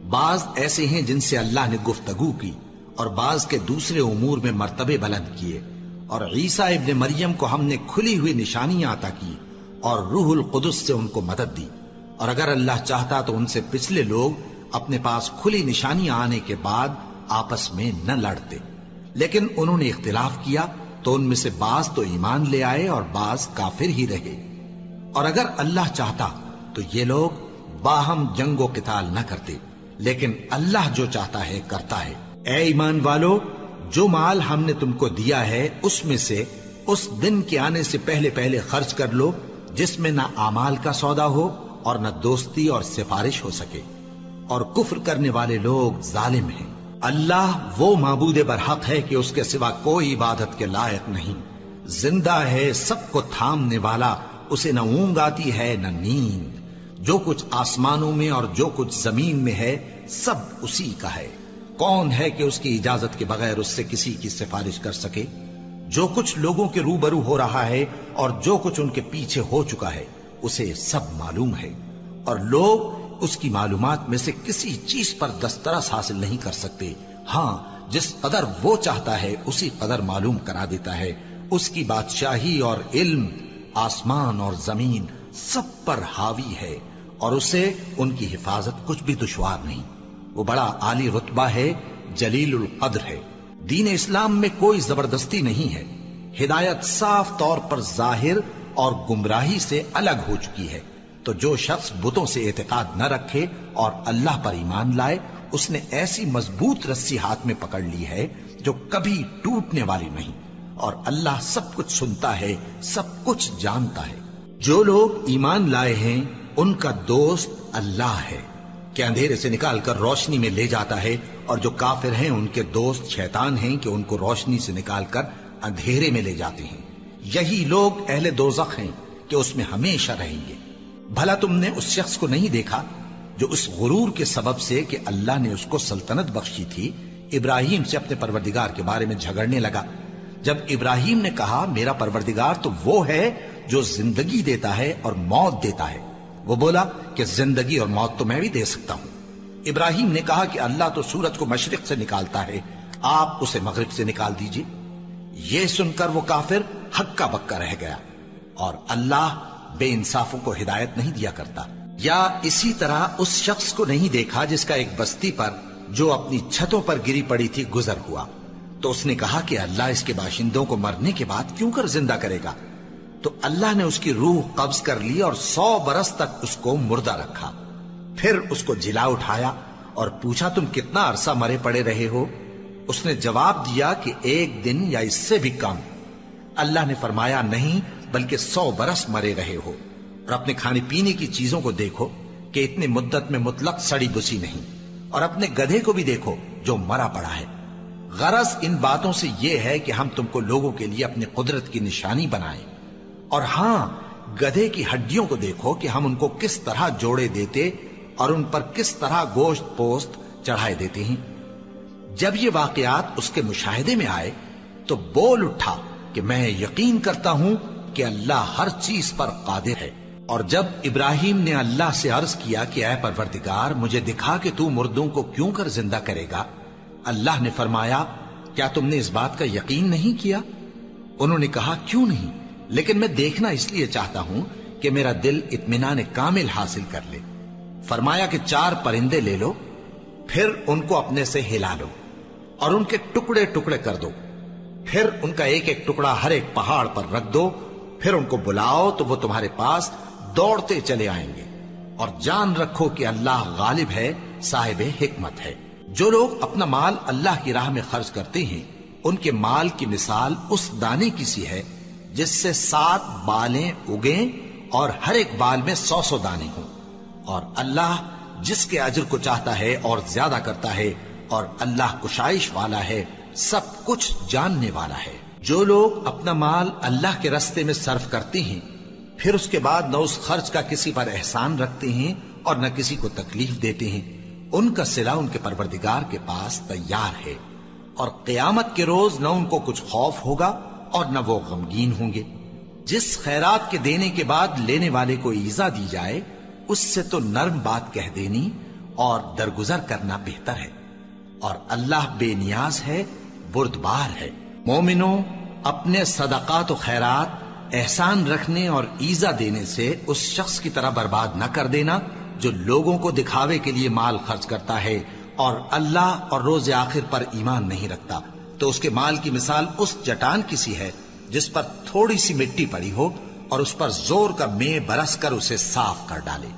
بعض ایسے ہیں جن سے اللہ نے گفتگو کی، اور بعض کے دوسرے امور میں مرتبے بلند کیے، اور عیسیٰ ابن مریم کو ہم نے کھلی ہوئی نشانیاں عطا کی اور روح القدس سے ان کو مدد دی۔ اور اگر اللہ چاہتا تو ان سے پچھلے لوگ اپنے پاس کھلی نشانیاں آنے کے بعد آپس میں نہ لڑتے، لیکن انہوں نے اختلاف کیا تو ان میں سے بعض تو ایمان لے آئے اور بعض کافر ہی رہے۔ اور اگر اللہ چاہتا تو یہ لوگ باہم جنگ و قتال نہ کرتے، لیکن اللہ جو چاہتا ہے کرتا ہے۔ اے ایمان والو، جو مال ہم نے تم کو دیا ہے اس میں سے اس دن کے آنے سے پہلے پہلے خرچ کر لو جس میں نہ اعمال کا سودا ہو اور نہ دوستی اور سفارش ہو سکے، اور کفر کرنے والے لوگ ظالم ہیں۔ اللہ وہ معبود برحق ہے کہ اس کے سوا کوئی عبادت کے لائق نہیں، زندہ ہے، سب کو تھامنے والا، اسے نہ اونگ آتی ہے نہ نیند، جو کچھ آسمانوں میں اور جو کچھ زمین میں ہے سب اسی کا ہے۔ کون ہے کہ اس کی اجازت کے بغیر اس سے کسی کی سفارش کر سکے؟ جو کچھ لوگوں کے روبرو ہو رہا ہے اور جو کچھ ان کے پیچھے ہو چکا ہے اسے سب معلوم ہے، اور لوگ اس کی معلومات میں سے کسی چیز پر دسترس حاصل نہیں کر سکتے۔ ہاں جس قدر وہ چاہتا ہے اسی قدر معلوم کرا دیتا ہے۔ اس کی بادشاہی اور علم آسمان اور زمین سب پر حاوی ہے، اور اسے ان کی حفاظت کچھ بھی دشوار نہیں۔ وہ بڑا عالی رتبہ ہے، جلیل القدر ہے۔ دین اسلام میں کوئی زبردستی نہیں ہے، ہدایت صاف طور پر ظاہر اور گمراہی سے الگ ہو چکی ہے۔ تو جو شخص بتوں سے اعتقاد نہ رکھے اور اللہ پر ایمان لائے، اس نے ایسی مضبوط رسی ہاتھ میں پکڑ لی ہے جو کبھی ٹوٹنے والی نہیں، اور اللہ سب کچھ سنتا ہے، سب کچھ جانتا ہے۔ جو لوگ ایمان لائے ہیں ان کا دوست اللہ ہے کہ اندھیرے سے نکال کر روشنی میں لے جاتا ہے، اور جو کافر ہیں ان کے دوست شیطان ہیں کہ ان کو روشنی سے نکال کر اندھیرے میں لے جاتے ہیں۔ یہی لوگ اہل دوزخ ہیں کہ اس میں ہمیشہ رہیں گے۔ بھلا تم نے اس شخص کو نہیں دیکھا جو اس غرور کے سبب سے کہ اللہ نے اس کو سلطنت بخشی تھی ابراہیم سے اپنے پروردگار کے بارے میں جھگڑنے لگا؟ جب ابراہیم نے کہا میرا پروردگار تو وہ ہے جو زندگی دیتا ہے اور موت دیتا ہے، وہ بولا کہ زندگی اور موت تو میں بھی دے سکتا ہوں۔ ابراہیم نے کہا کہ اللہ تو سورج کو مشرق سے نکالتا ہے، آپ اسے مغرب سے نکال دیجئے۔ یہ سن کر وہ کافر ہکا بکا رہ گیا، اور اللہ بے انصافوں کو ہدایت نہیں دیا کرتا۔ یا اسی طرح اس شخص کو نہیں دیکھا جس کا ایک بستی پر جو اپنی چھتوں پر گری پڑی تھی گزر ہوا، تو اس نے کہا کہ اللہ اس کے باشندوں کو مرنے کے بعد کیوں کر زندہ کرے گا؟ تو اللہ نے اس کی روح قبض کر لی اور 100 برس تک اس کو مردہ رکھا۔ پھر اس کو جلا اٹھایا اور پوچھا تم کتنا عرصہ مرے پڑے رہے ہو؟ اس نے جواب دیا کہ 1 دن یا اس سے بھی کم۔ اللہ نے فرمایا نہیں بلکہ 100 برس مرے رہے ہو، اور اپنے کھانے پینے کی چیزوں کو دیکھو کہ اتنی مدت میں مطلق سڑی بسی نہیں، اور اپنے گدھے کو بھی دیکھو جو مرا پڑا ہے۔ غرض ان باتوں سے یہ ہے کہ ہم تم کو لوگوں کے لیے اپنی قدرت کی نشانی بنائیں، اور ہاں گدھے کی ہڈیوں کو دیکھو کہ ہم ان کو کس طرح جوڑے دیتے اور ان پر کس طرح گوشت پوست چڑھائے دیتے ہیں۔ جب یہ واقعات اس کے مشاہدے میں آئے تو بول اٹھا کہ میں یقین کرتا ہوں کہ اللہ ہر چیز پر قادر ہے۔ اور جب ابراہیم نے اللہ سے عرض کیا کہ اے پروردگار مجھے دکھا کہ تو مردوں کو کیوں کر زندہ کرے گا، اللہ نے فرمایا کیا تم نے اس بات کا یقین نہیں کیا؟ انہوں نے کہا کیوں نہیں، لیکن میں دیکھنا اس لیے چاہتا ہوں کہ میرا دل اطمینان کامل حاصل کر لے۔ فرمایا کہ 4 پرندے لے لو، پھر ان کو اپنے سے ہلا لو اور ان کے ٹکڑے ٹکڑے کر دو، پھر ان کا ایک ایک ٹکڑا ہر ایک پہاڑ پر رکھ دو، پھر ان کو بلاؤ تو وہ تمہارے پاس دوڑتے چلے آئیں گے، اور جان رکھو کہ اللہ غالب ہے، صاحب حکمت ہے۔ جو لوگ اپنا مال اللہ کی راہ میں خرچ کرتے ہیں ان کے مال کی مثال اس دانے کی سی ہے جس سے 7 بالیں اگیں اور ہر ایک بال میں 100 دانے ہوں، اور اللہ جس کے اجر کو چاہتا ہے اور زیادہ کرتا ہے، اور اللہ کشائش والا ہے، سب کچھ جاننے والا ہے۔ جو لوگ اپنا مال اللہ کے راستے میں صرف کرتے ہیں پھر اس کے بعد نہ اس خرچ کا کسی پر احسان رکھتے ہیں اور نہ کسی کو تکلیف دیتے ہیں، ان کا صلہ ان کے پروردگار کے پاس تیار ہے، اور قیامت کے روز نہ ان کو کچھ خوف ہوگا اور نہ وہ غمگین ہوں گے۔ جس خیرات کے دینے کے بعد لینے والے کو ایذا دی جائے اس سے تو نرم بات کہہ دینی اور درگزر کرنا بہتر ہے، اور اللہ بے نیاز ہے، بردبار ہے۔ مومنوں، اپنے صدقات و خیرات احسان رکھنے اور ایذا دینے سے اس شخص کی طرح برباد نہ کر دینا جو لوگوں کو دکھاوے کے لیے مال خرچ کرتا ہے اور اللہ اور روز آخر پر ایمان نہیں رکھتا، تو اس کے مال کی مثال اس چٹان کی سی ہے جس پر تھوڑی سی مٹی پڑی ہو اور اس پر زور کا مے برس کر اسے صاف کر ڈالے۔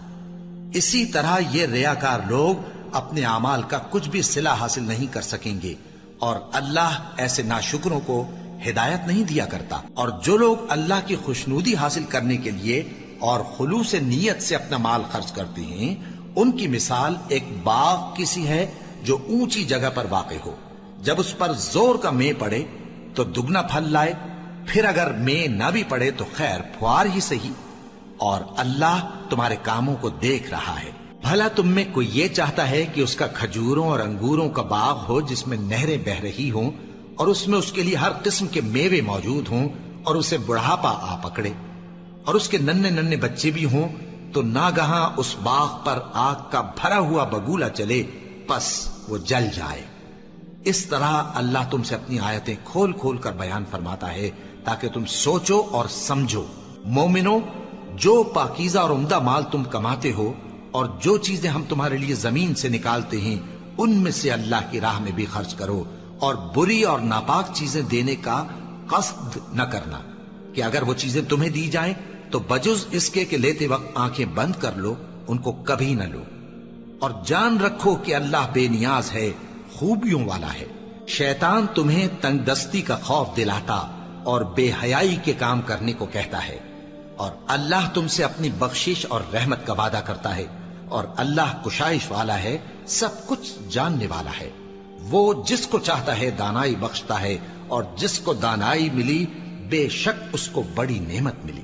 اسی طرح یہ ریاکار لوگ اپنے اعمال کا کچھ بھی صلہ حاصل نہیں کر سکیں گے، اور اللہ ایسے ناشکروں کو ہدایت نہیں دیا کرتا۔ اور جو لوگ اللہ کی خوشنودی حاصل کرنے کے لیے اور خلوص نیت سے اپنا مال خرچ کرتے ہیں ان کی مثال ایک باغ کی سی ہے جو اونچی جگہ پر واقع ہو، جب اس پر زور کا مے پڑے تو دگنا پھل لائے، پھر اگر مے نہ بھی پڑے تو خیر پھوار ہی صحیح، اور اللہ تمہارے کاموں کو دیکھ رہا ہے۔ بھلا تم میں کوئی یہ چاہتا ہے کہ اس کا کھجوروں اور انگوروں کا باغ ہو جس میں نہریں بہ رہی ہوں اور اس میں اس کے لیے ہر قسم کے میوے موجود ہوں، اور اسے بڑھاپا آ پکڑے اور اس کے ننھے ننھے بچے بھی ہوں، تو ناگہاں اس باغ پر آگ کا بھرا ہوا بگولا چلے، پس وہ جل جائے۔ اس طرح اللہ تم سے اپنی آیتیں کھول کھول کر بیان فرماتا ہے تاکہ تم سوچو اور سمجھو۔ مومنو، جو پاکیزہ اور عمدہ مال تم کماتے ہو اور جو چیزیں ہم تمہارے لیے زمین سے نکالتے ہیں ان میں سے اللہ کی راہ میں بھی خرچ کرو، اور بری اور ناپاک چیزیں دینے کا قصد نہ کرنا کہ اگر وہ چیزیں تمہیں دی جائیں تو بجز اس کے کہ لیتے وقت آنکھیں بند کر لو، ان کو کبھی نہ لو، اور جان رکھو کہ اللہ بے نیاز ہے، خوبیوں والا ہے۔ شیطان تمہیں تنگ دستی کا خوف دلاتا اور بے حیائی کے کام کرنے کو کہتا ہے، اور اللہ تم سے اپنی بخشش اور رحمت کا وعدہ کرتا ہے، اور اللہ کشائش والا ہے، سب کچھ جاننے والا ہے۔ وہ جس کو چاہتا ہے دانائی بخشتا ہے، اور جس کو دانائی ملی بے شک اس کو بڑی نعمت ملی۔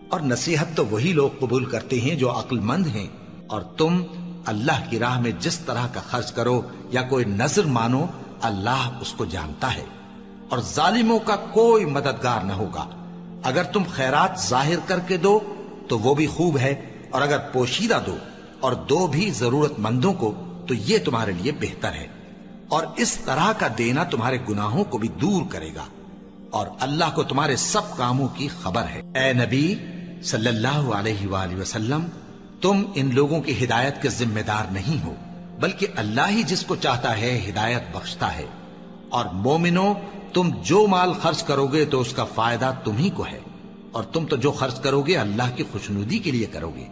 اور نصیحت تو وہی لوگ قبول کرتے ہیں جو عقل مند ہیں، اور تم اللہ کی راہ میں جس طرح کا خرچ کرو یا کوئی نذر مانو اللہ اس کو جانتا ہے۔ اور ظالموں کا کوئی مددگار نہ ہوگا۔ اگر تم خیرات ظاہر کر کے دو تو وہ بھی خوب ہے، اور اگر پوشیدہ دو اور دو بھی ضرورت مندوں کو تو یہ تمہارے لیے بہتر ہے، اور اس طرح کا دینا تمہارے گناہوں کو بھی دور کرے گا، اور اللہ کو تمہارے سب کاموں کی خبر ہے۔ اے نبی صلی اللہ علیہ وآلہ وسلم، تم ان لوگوں کی ہدایت کے ذمہ دار نہیں ہو، بلکہ اللہ ہی جس کو چاہتا ہے ہدایت بخشتا ہے۔ اور مومنو، تم جو مال خرچ کرو گے تو اس کا فائدہ تمہیں کو ہے، اور تم تو جو خرچ کرو گے اللہ کی خوشنودی کے لیے کرو گے،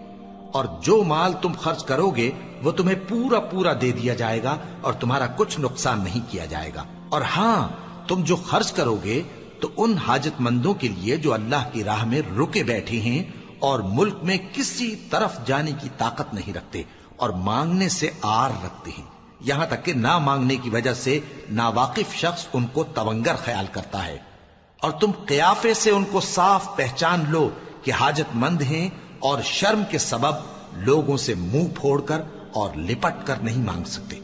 اور جو مال تم خرچ کرو گے وہ تمہیں پورا پورا دے دیا جائے گا اور تمہارا کچھ نقصان نہیں کیا جائے گا۔ اور ہاں، تم جو خرچ کرو گے تو ان حاجت مندوں کے لیے جو اللہ کی راہ میں رکے بیٹھے ہیں اور ملک میں کسی طرف جانے کی طاقت نہیں رکھتے اور مانگنے سے آر رکھتے ہیں، یہاں تک کہ نہ مانگنے کی وجہ سے ناواقف شخص ان کو تونگر خیال کرتا ہے، اور تم قیافے سے ان کو صاف پہچان لو کہ حاجت مند ہیں، اور شرم کے سبب لوگوں سے منہ پھوڑ کر اور لپٹ کر نہیں مانگ سکتے۔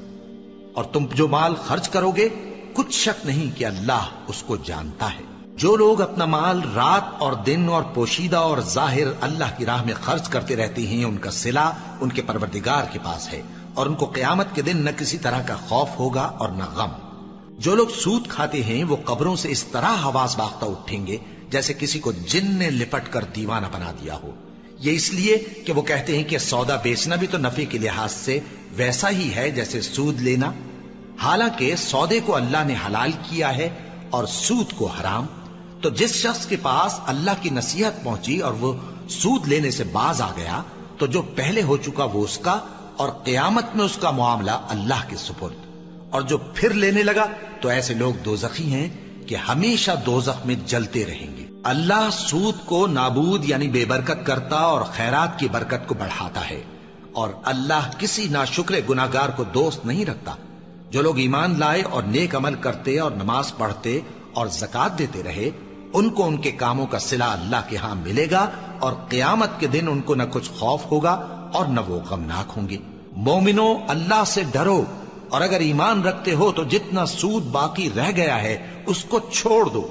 اور تم جو مال خرچ کرو گے کچھ شک نہیں کہ اللہ اس کو جانتا ہے۔ جو لوگ اپنا مال رات اور دن اور پوشیدہ اور ظاہر اللہ کی راہ میں خرچ کرتے رہتے ہیں، ان کا صلہ ان کے پروردگار کے پاس ہے، اور ان کو قیامت کے دن نہ کسی طرح کا خوف ہوگا اور نہ غم۔ جو لوگ سود کھاتے ہیں وہ قبروں سے اس طرح حواس باختہ اٹھیں گے جیسے کسی کو جن نے لپٹ کر دیوانہ بنا دیا ہو، یہ اس لیے کہ وہ کہتے ہیں کہ سودا بیچنا بھی تو نفع کے لحاظ سے ویسا ہی ہے جیسے سود لینا، حالانکہ سودے کو اللہ نے حلال کیا ہے اور سود کو حرام۔ تو جس شخص کے پاس اللہ کی نصیحت پہنچی اور وہ سود لینے سے باز آ گیا تو جو پہلے ہو چکا وہ اس کا، اور قیامت میں اس کا معاملہ اللہ کے سپرد۔ اور جو پھر لینے لگا تو ایسے لوگ دوزخی ہیں کہ ہمیشہ دوزخ میں جلتے رہیں گے۔ اللہ سود کو نابود یعنی بے برکت کرتا اور خیرات کی برکت کو بڑھاتا ہے، اور اللہ کسی ناشکر گناہگار کو دوست نہیں رکھتا۔ جو لوگ ایمان لائے اور نیک عمل کرتے اور نماز پڑھتے اور زکات دیتے رہے، ان کو ان کے کاموں کا صلہ اللہ کے ہاں ملے گا، اور قیامت کے دن ان کو نہ کچھ خوف ہوگا اور نہ وہ غمناک ہوں گے۔ مومنو، اللہ سے ڈرو، اور اگر ایمان رکھتے ہو تو جتنا سود باقی رہ گیا ہے اس کو چھوڑ دو۔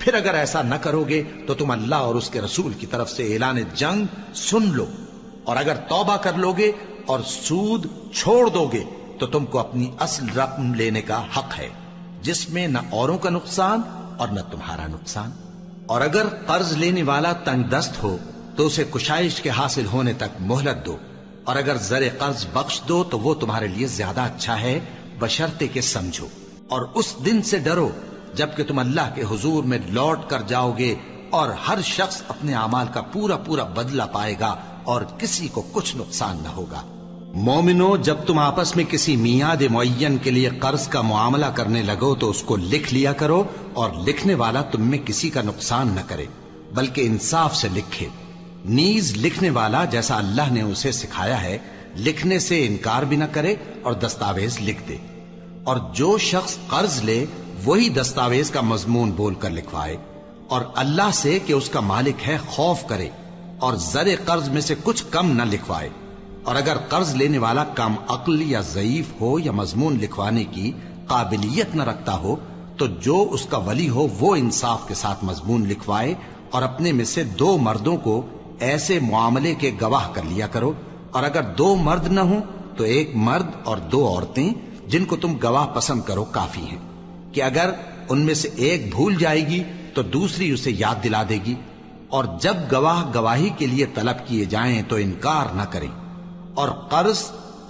پھر اگر ایسا نہ کرو گے تو تم اللہ اور اس کے رسول کی طرف سے اعلان جنگ سن لو، اور اگر توبہ کر لو گے اور سود چھوڑ دو گے تو تم کو اپنی اصل رقم لینے کا حق ہے، جس میں نہ اوروں کا نقصان اور نہ تمہارا نقصان۔ اور اگر قرض لینے والا تنگ دست ہو تو اسے کشائش کے حاصل ہونے تک مہلت دو، اور اگر زر قرض بخش دو تو وہ تمہارے لیے زیادہ اچھا ہے، بشرطے کہ سمجھو۔ اور اس دن سے ڈرو جبکہ تم اللہ کے حضور میں لوٹ کر جاؤ گے، اور ہر شخص اپنے اعمال کا پورا پورا بدلہ پائے گا اور کسی کو کچھ نقصان نہ ہوگا۔ مومنو، جب تم آپس میں کسی میعاد معین کے لیے قرض کا معاملہ کرنے لگو تو اس کو لکھ لیا کرو، اور لکھنے والا تم میں کسی کا نقصان نہ کرے بلکہ انصاف سے لکھے۔ نیز لکھنے والا جیسا اللہ نے اسے سکھایا ہے لکھنے سے انکار بھی نہ کرے اور دستاویز لکھ دے، اور جو شخص قرض لے وہی دستاویز کا مضمون بول کر لکھوائے، اور اللہ سے کہ اس کا مالک ہے خوف کرے، اور زر قرض میں سے کچھ کم نہ لکھوائے۔ اور اگر قرض لینے والا کم عقل یا ضعیف ہو یا مضمون لکھوانے کی قابلیت نہ رکھتا ہو تو جو اس کا ولی ہو وہ انصاف کے ساتھ مضمون لکھوائے، اور اپنے میں سے 2 مردوں کو ایسے معاملے کے گواہ کر لیا کرو، اور اگر 2 مرد نہ ہوں تو 1 مرد اور 2 عورتیں جن کو تم گواہ پسند کرو کافی ہیں، کہ اگر ان میں سے ایک بھول جائے گی تو دوسری اسے یاد دلا دے گی، اور جب گواہ گواہی کے لیے طلب کیے جائیں تو انکار نہ کریں۔ اور قرض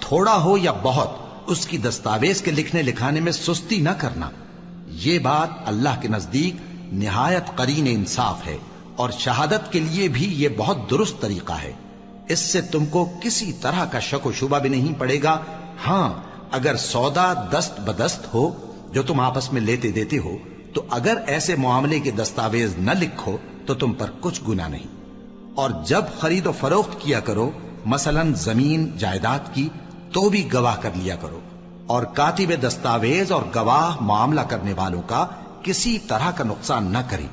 تھوڑا ہو یا بہت اس کی دستاویز کے لکھنے لکھانے میں سستی نہ کرنا، یہ بات اللہ کے نزدیک نہایت قرین انصاف ہے، اور شہادت کے لیے بھی یہ بہت درست طریقہ ہے۔ اس سے تم کو کسی طرح کا شک و شبہ بھی نہیں پڑے گا۔ ہاں، اگر سودا دست بدست ہو جو تم آپس میں لیتے دیتے ہو تو اگر ایسے معاملے کے دستاویز نہ لکھو تو تم پر کچھ گناہ نہیں۔ اور جب خرید و فروخت کیا کرو، مثلا زمین جائیداد کی، تو بھی گواہ کر لیا کرو، اور کاتب دستاویز اور گواہ معاملہ کرنے والوں کا کسی طرح کا نقصان نہ کریں۔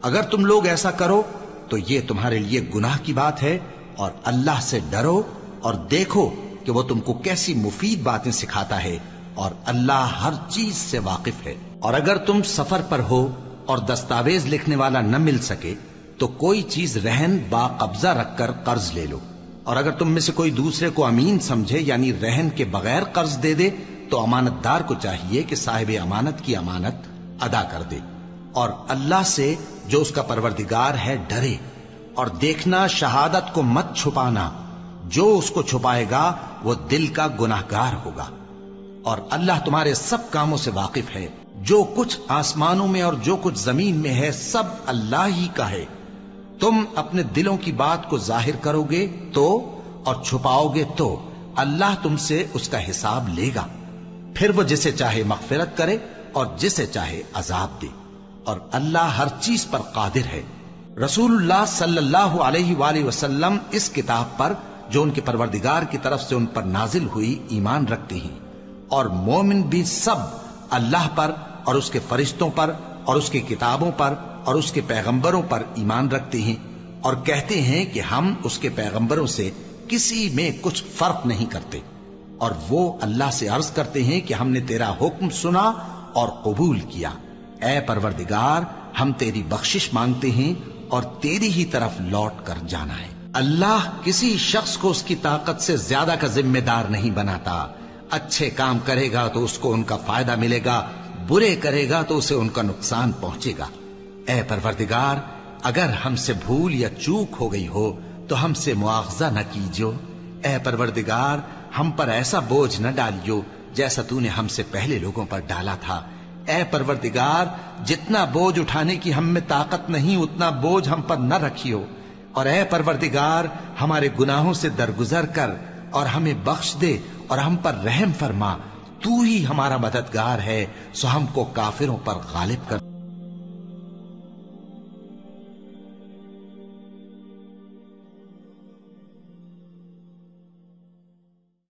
اگر تم لوگ ایسا کرو تو یہ تمہارے لیے گناہ کی بات ہے، اور اللہ سے ڈرو اور دیکھو کہ وہ تم کو کیسی مفید باتیں سکھاتا ہے، اور اللہ ہر چیز سے واقف ہے۔ اور اگر تم سفر پر ہو اور دستاویز لکھنے والا نہ مل سکے تو کوئی چیز رہن با قبضہ رکھ کر قرض لے لو، اور اگر تم میں سے کوئی دوسرے کو امین سمجھے یعنی رہن کے بغیر قرض دے دے تو امانت دار کو چاہیے کہ صاحب امانت کی امانت ادا کر دے، اور اللہ سے جو اس کا پروردگار ہے ڈرے، اور دیکھنا شہادت کو مت چھپانا، جو اس کو چھپائے گا وہ دل کا گناہگار ہوگا، اور اللہ تمہارے سب کاموں سے واقف ہے، جو کچھ آسمانوں میں اور جو کچھ زمین میں ہے سب اللہ ہی کا ہے۔ تم اپنے دلوں کی بات کو ظاہر کرو گے تو اور چھپاؤ گے تو اللہ تم سے اس کا حساب لے گا، پھر وہ جسے چاہے مغفرت کرے اور جسے چاہے عذاب دے، اور اللہ ہر چیز پر قادر ہے۔ رسول اللہ صلی اللہ علیہ وآلہ وسلم اس کتاب پر جو ان کے پروردگار کی طرف سے ان پر نازل ہوئی ایمان رکھتے ہیں، اور مومن بھی سب اللہ پر اور اس کے فرشتوں پر اور اس کی کتابوں پر اور اس کے پیغمبروں پر ایمان رکھتے ہیں، اور کہتے ہیں کہ ہم اس کے پیغمبروں سے کسی میں کچھ فرق نہیں کرتے، اور وہ اللہ سے عرض کرتے ہیں کہ ہم نے تیرا حکم سنا اور قبول کیا، اے پروردگار ہم تیری بخشش مانگتے ہیں اور تیری ہی طرف لوٹ کر جانا ہے۔ اللہ کسی شخص کو اس کی طاقت سے زیادہ کا ذمہ دار نہیں بناتا، اچھے کام کرے گا تو اس کو ان کا فائدہ ملے گا، برے کرے گا تو اسے ان کا نقصان پہنچے گا۔ اے پروردگار اگر ہم سے بھول یا چوک ہو گئی ہو تو ہم سے مواخذہ نہ کیجو، اے پروردگار ہم پر ایسا بوجھ نہ ڈالیو جیسا تو نے ہم سے پہلے لوگوں پر ڈالا تھا، اے پروردگار جتنا بوجھ اٹھانے کی ہم میں طاقت نہیں اتنا بوجھ ہم پر نہ رکھیو، اور اے پروردگار ہمارے گناہوں سے درگزر کر اور ہمیں بخش دے اور ہم پر رحم فرما، تو ہی ہمارا مددگار ہے، سو ہم کو کافروں پر غالب کر۔